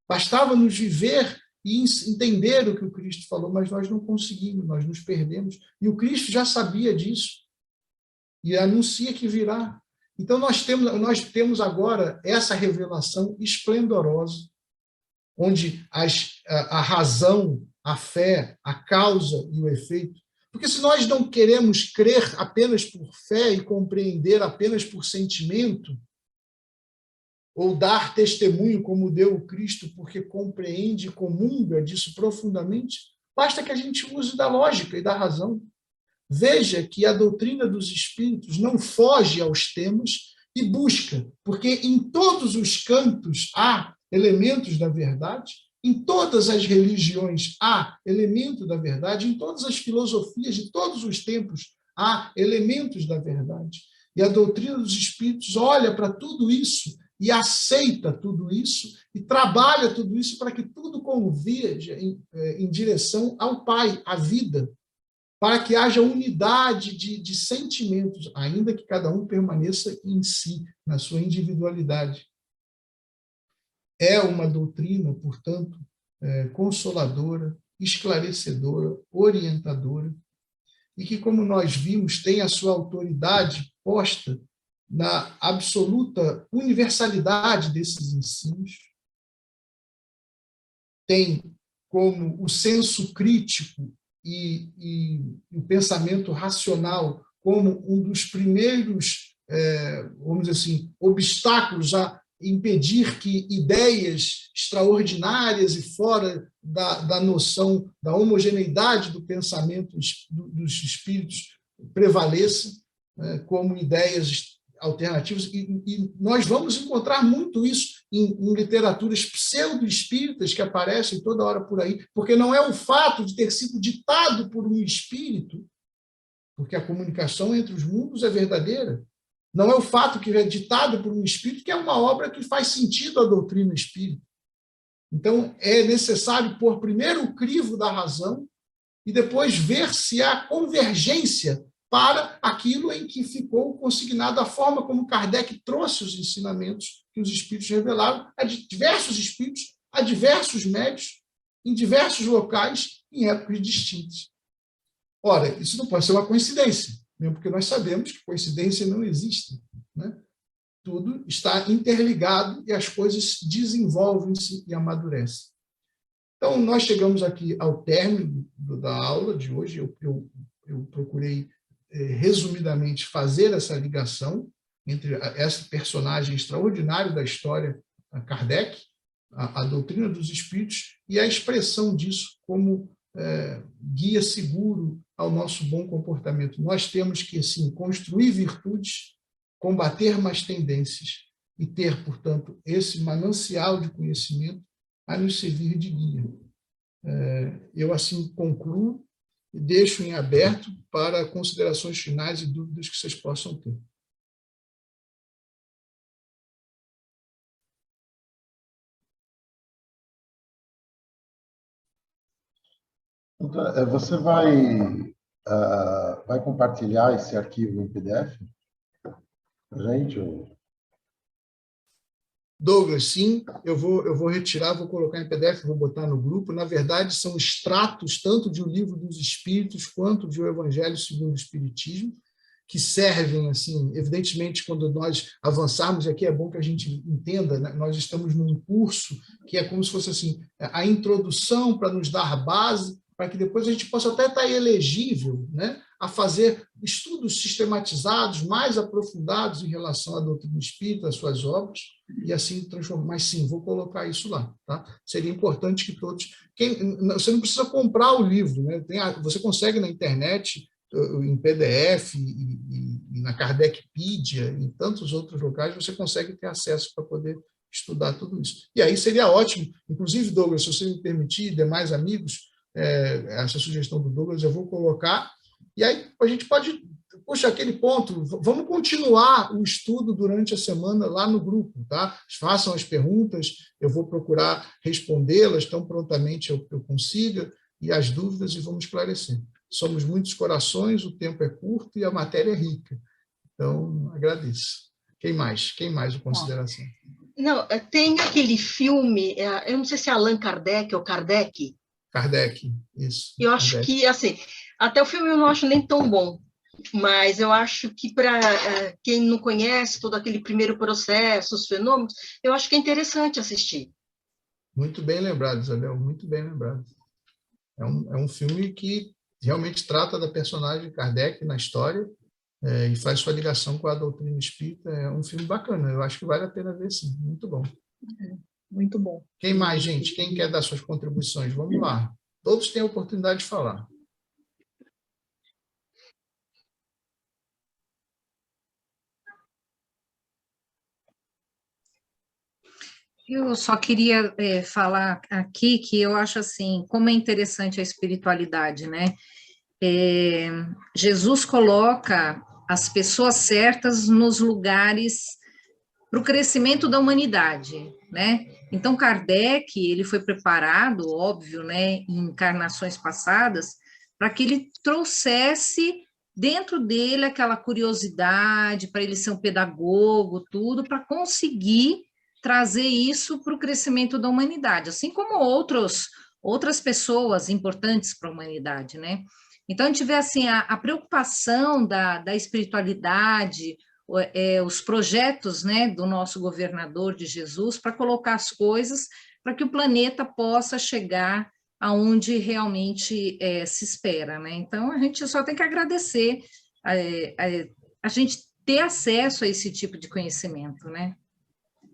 Bastava nos viver e entender o que o Cristo falou, mas nós não conseguimos, nós nos perdemos. E o Cristo já sabia disso e anuncia que virá. Então, nós temos agora essa revelação esplendorosa, onde a razão, a fé, a causa e o efeito. Porque se nós não queremos crer apenas por fé e compreender apenas por sentimento, ou dar testemunho como deu o Cristo, porque compreende e comunga disso profundamente, basta que a gente use da lógica e da razão. Veja que a doutrina dos espíritos não foge aos temas e busca, porque em todos os cantos há elementos da verdade, em todas as religiões há elemento da verdade, em todas as filosofias de todos os tempos há elementos da verdade. E a doutrina dos espíritos olha para tudo isso e aceita tudo isso e trabalha tudo isso para que tudo converja em direção ao Pai, à vida, para que haja unidade de sentimentos, ainda que cada um permaneça em si, na sua individualidade. É uma doutrina, portanto, consoladora, esclarecedora, orientadora, e que, como nós vimos, tem a sua autoridade posta na absoluta universalidade desses ensinos, tem como o senso crítico e o pensamento racional como um dos primeiros, vamos dizer assim, obstáculos a impedir que ideias extraordinárias e fora da noção da homogeneidade do pensamento dos espíritos prevaleçam, como ideias alternativas, e nós vamos encontrar muito isso em literaturas pseudo-espíritas que aparecem toda hora por aí, porque não é o fato de ter sido ditado por um espírito, porque a comunicação entre os mundos é verdadeira, não é o fato que é ditado por um espírito que é uma obra que faz sentido à doutrina espírita. Então, é necessário pôr primeiro o crivo da razão e depois ver se há convergência para aquilo em que ficou consignado a forma como Kardec trouxe os ensinamentos que os espíritos revelaram a diversos espíritos, a diversos médios, em diversos locais, em épocas distintas. Ora, isso não pode ser uma coincidência, mesmo porque nós sabemos que coincidência não existe, né? Tudo está interligado e as coisas desenvolvem-se e amadurecem. Então, nós chegamos aqui ao término da aula de hoje. Eu procurei resumidamente fazer essa ligação entre esse personagem extraordinário da história, Kardec, a doutrina dos espíritos, e a expressão disso como guia seguro ao nosso bom comportamento. Nós temos que, assim, construir virtudes, combater más tendências e ter, portanto, esse manancial de conhecimento a nos servir de guia. Eu, assim, concluo e deixo em aberto para considerações finais e dúvidas que vocês possam ter. Então, você vai compartilhar esse arquivo em PDF? Gente, Douglas, sim, eu vou retirar, vou colocar em PDF, vou botar no grupo. Na verdade, são extratos tanto de O Livro dos Espíritos quanto de O Evangelho segundo o Espiritismo, que servem, assim, evidentemente, quando nós avançarmos, e aqui é bom que a gente entenda, né? Nós estamos num curso que é como se fosse assim, a introdução para nos dar base, para que depois a gente possa até estar elegível, né, a fazer estudos sistematizados, mais aprofundados em relação à doutrina espírita, às suas obras, e assim transformar. Mas sim, vou colocar isso lá. Tá? Seria importante que todos... Você não precisa comprar o livro, né? Você consegue na internet, em PDF, e na Kardecpedia, em tantos outros locais, você consegue ter acesso para poder estudar tudo isso. E aí seria ótimo, inclusive, Douglas, se você me permitir, demais amigos, essa sugestão do Douglas, eu vou colocar, e aí a gente pode, puxa, aquele ponto, vamos continuar o estudo durante a semana lá no grupo, tá? Façam as perguntas, eu vou procurar respondê-las tão prontamente eu consiga, e as dúvidas, e vamos esclarecer. somos muitos corações, o tempo é curto e a matéria é rica. Então, agradeço. Quem mais? Quem mais em consideração? Não, tem aquele filme, eu não sei se é Allan Kardec ou Kardec. Kardec, isso. Eu acho Kardec. que, assim, até o filme eu não acho nem tão bom, mas eu acho que para quem não conhece todo aquele primeiro processo, os fenômenos, eu acho que é interessante assistir. Muito bem lembrado, Isabel, muito bem lembrado. É um filme que realmente trata da personagem Kardec na história, e faz sua ligação com a doutrina espírita. É um filme bacana, eu acho que vale a pena ver, sim. Muito bom. Muito bom. Quem mais, gente? Quem quer dar suas contribuições? Vamos lá. Todos têm a oportunidade de falar. Eu só queria falar aqui que eu acho assim, como é interessante a espiritualidade, né? Jesus coloca as pessoas certas nos lugares para o crescimento da humanidade, né? Então, Kardec, ele foi preparado, óbvio, né, em encarnações passadas, para que ele trouxesse dentro dele aquela curiosidade, para ele ser um pedagogo, tudo, para conseguir trazer isso para o crescimento da humanidade, assim como outras pessoas importantes para a humanidade, né? Então, a gente vê, assim, a preocupação da espiritualidade, os projetos, né, do nosso governador de Jesus para colocar as coisas para que o planeta possa chegar aonde realmente se espera, né? Então, a gente só tem que agradecer a gente ter acesso a esse tipo de conhecimento, né?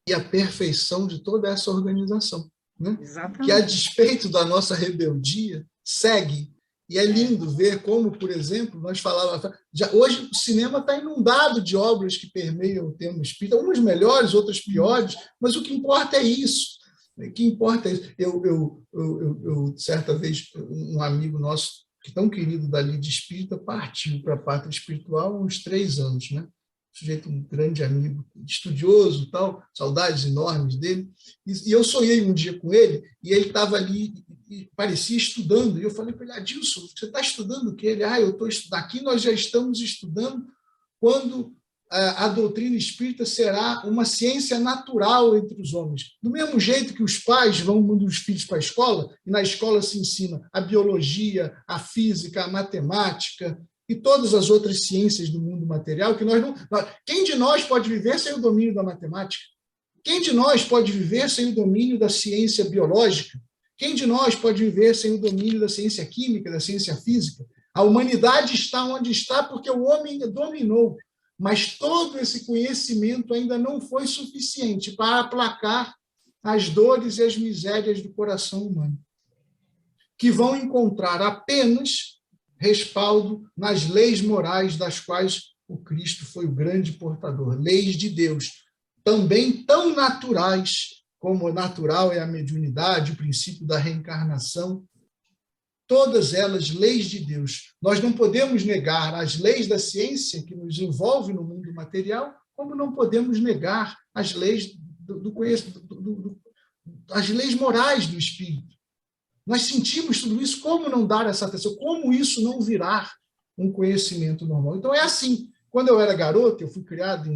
E a perfeição de toda essa organização, né? Exatamente. Que, a despeito da nossa rebeldia, segue. E é lindo ver como, por exemplo, nós falávamos... Hoje o cinema está inundado de obras que permeiam o tema espírita, umas melhores, outras piores, mas o que importa é isso. O que importa é isso. Eu certa vez, um amigo nosso, que tão querido dali de espírita, partiu para a pátria espiritual há uns 3 anos, né? Sujeito, um grande amigo, estudioso, tal, saudades enormes dele. E eu sonhei um dia com ele, e ele estava ali, e parecia estudando. E eu falei para ele: Adilson, você está estudando o quê? Ele: eu estou estudando. Aqui nós já estamos estudando quando a doutrina espírita será uma ciência natural entre os homens. Do mesmo jeito que os pais vão mandar os filhos para a escola, e na escola se ensina a biologia, a física, a matemática, e todas as outras ciências do mundo material, que quem de nós pode viver sem o domínio da matemática? Quem de nós pode viver sem o domínio da ciência biológica? Quem de nós pode viver sem o domínio da ciência química, da ciência física? A humanidade está onde está porque o homem dominou, mas todo esse conhecimento ainda não foi suficiente para aplacar as dores e as misérias do coração humano, que vão encontrar apenas respaldo nas leis morais das quais o Cristo foi o grande portador, leis de Deus, também tão naturais como natural é a mediunidade, o princípio da reencarnação, todas elas leis de Deus. Nós não podemos negar as leis da ciência que nos envolve no mundo material, como não podemos negar as leis as leis morais do espírito. Nós sentimos tudo isso, como não dar essa atenção? Como isso não virar um conhecimento normal? Então, é assim. Quando eu era garoto, eu fui criado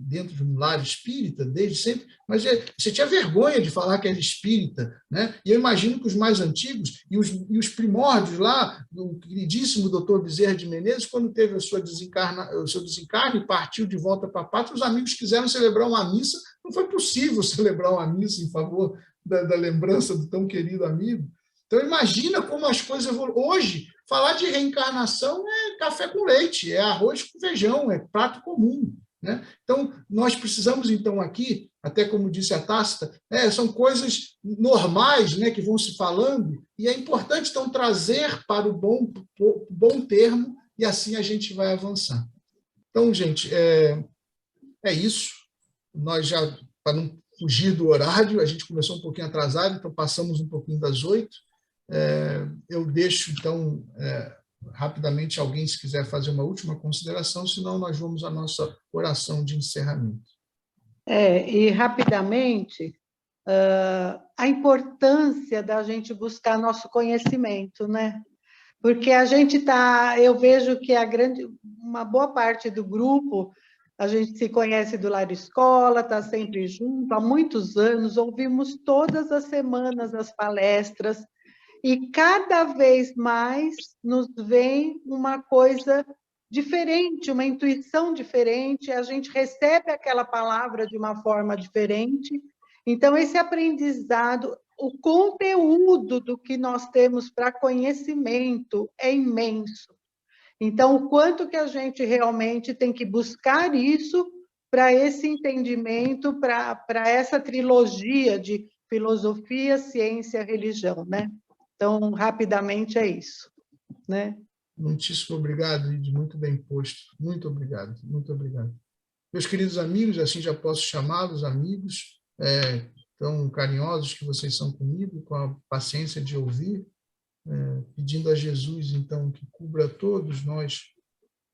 dentro de um lar espírita, desde sempre, mas você tinha vergonha de falar que era espírita, né? E eu imagino que os mais antigos, e os primórdios lá, do queridíssimo doutor Bezerra de Menezes, quando teve o seu desencarne e partiu de volta para a pátria, os amigos quiseram celebrar uma missa, não foi possível celebrar uma missa em favor da lembrança do tão querido amigo. Então, imagina como as coisas evoluem. Hoje, falar de reencarnação é café com leite, é arroz com feijão, é prato comum, né? Então, nós precisamos, então, aqui, até como disse a Tácita, são coisas normais, né, que vão se falando, e é importante, então, trazer para o bom termo, e assim a gente vai avançar. Então, gente, é isso. Nós já, para não fugir do horário, a gente começou um pouquinho atrasado, então passamos um pouquinho das 8. Eu deixo, então, rapidamente, alguém, se quiser fazer uma última consideração, senão nós vamos à nossa oração de encerramento. E rapidamente, a importância da gente buscar nosso conhecimento, né? Porque a gente está, eu vejo que uma boa parte do grupo, a gente se conhece do Lar Escola, está sempre junto, há muitos anos, ouvimos todas as semanas as palestras, e cada vez mais nos vem uma coisa diferente, uma intuição diferente, a gente recebe aquela palavra de uma forma diferente. Então, esse aprendizado, o conteúdo do que nós temos para conhecimento é imenso. Então, o quanto que a gente realmente tem que buscar isso para esse entendimento, para essa trilogia de filosofia, ciência, religião, né? Então, rapidamente é isso, né? Muitíssimo obrigado, Lídia, muito bem posto. Muito obrigado, muito obrigado. Meus queridos amigos, assim já posso chamá-los amigos, tão carinhosos que vocês são comigo, com a paciência de ouvir, pedindo a Jesus, então, que cubra todos nós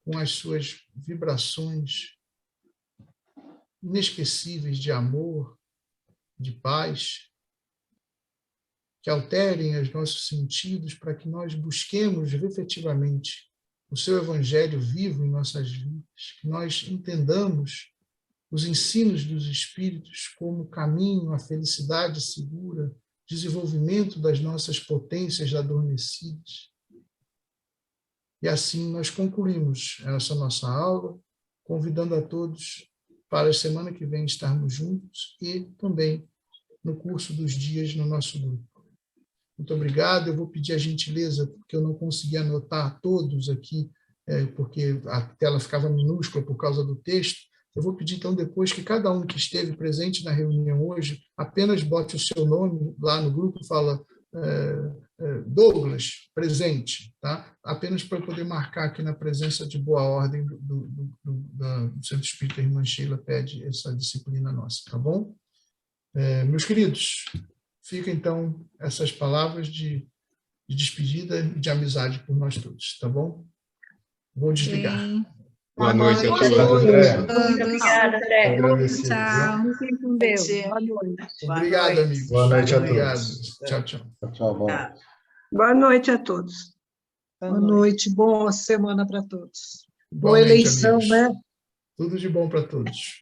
com as suas vibrações inesquecíveis de amor, de paz, que alterem os nossos sentidos para que nós busquemos efetivamente o seu evangelho vivo em nossas vidas, que nós entendamos os ensinos dos Espíritos como caminho à felicidade segura, desenvolvimento das nossas potências adormecidas. E assim nós concluímos essa nossa aula, convidando a todos para a semana que vem estarmos juntos e também no curso dos dias no nosso grupo. Muito obrigado. Eu vou pedir a gentileza, porque eu não consegui anotar todos aqui, porque a tela ficava minúscula por causa do texto. Eu vou pedir, então, depois que cada um que esteve presente na reunião hoje apenas bote o seu nome lá no grupo, fala Douglas, presente, tá? Apenas para poder marcar aqui na presença de boa ordem do Centro Espírita Irmã Sheila pede essa disciplina nossa, tá bom? Meus queridos, fica, então, essas palavras de despedida e de amizade por nós todos, tá bom? Vou desligar. Boa noite a todos. Obrigada, André. Tchau. Fiquem com Deus. Boa noite. Obrigado, amigos. Boa noite a Obrigado. todos. Tchau, tchau. Tchau, boa noite. Boa noite a todos. Boa noite. Boa semana para todos. Igualmente, Boa eleição, amigos. né? Tudo de bom para todos.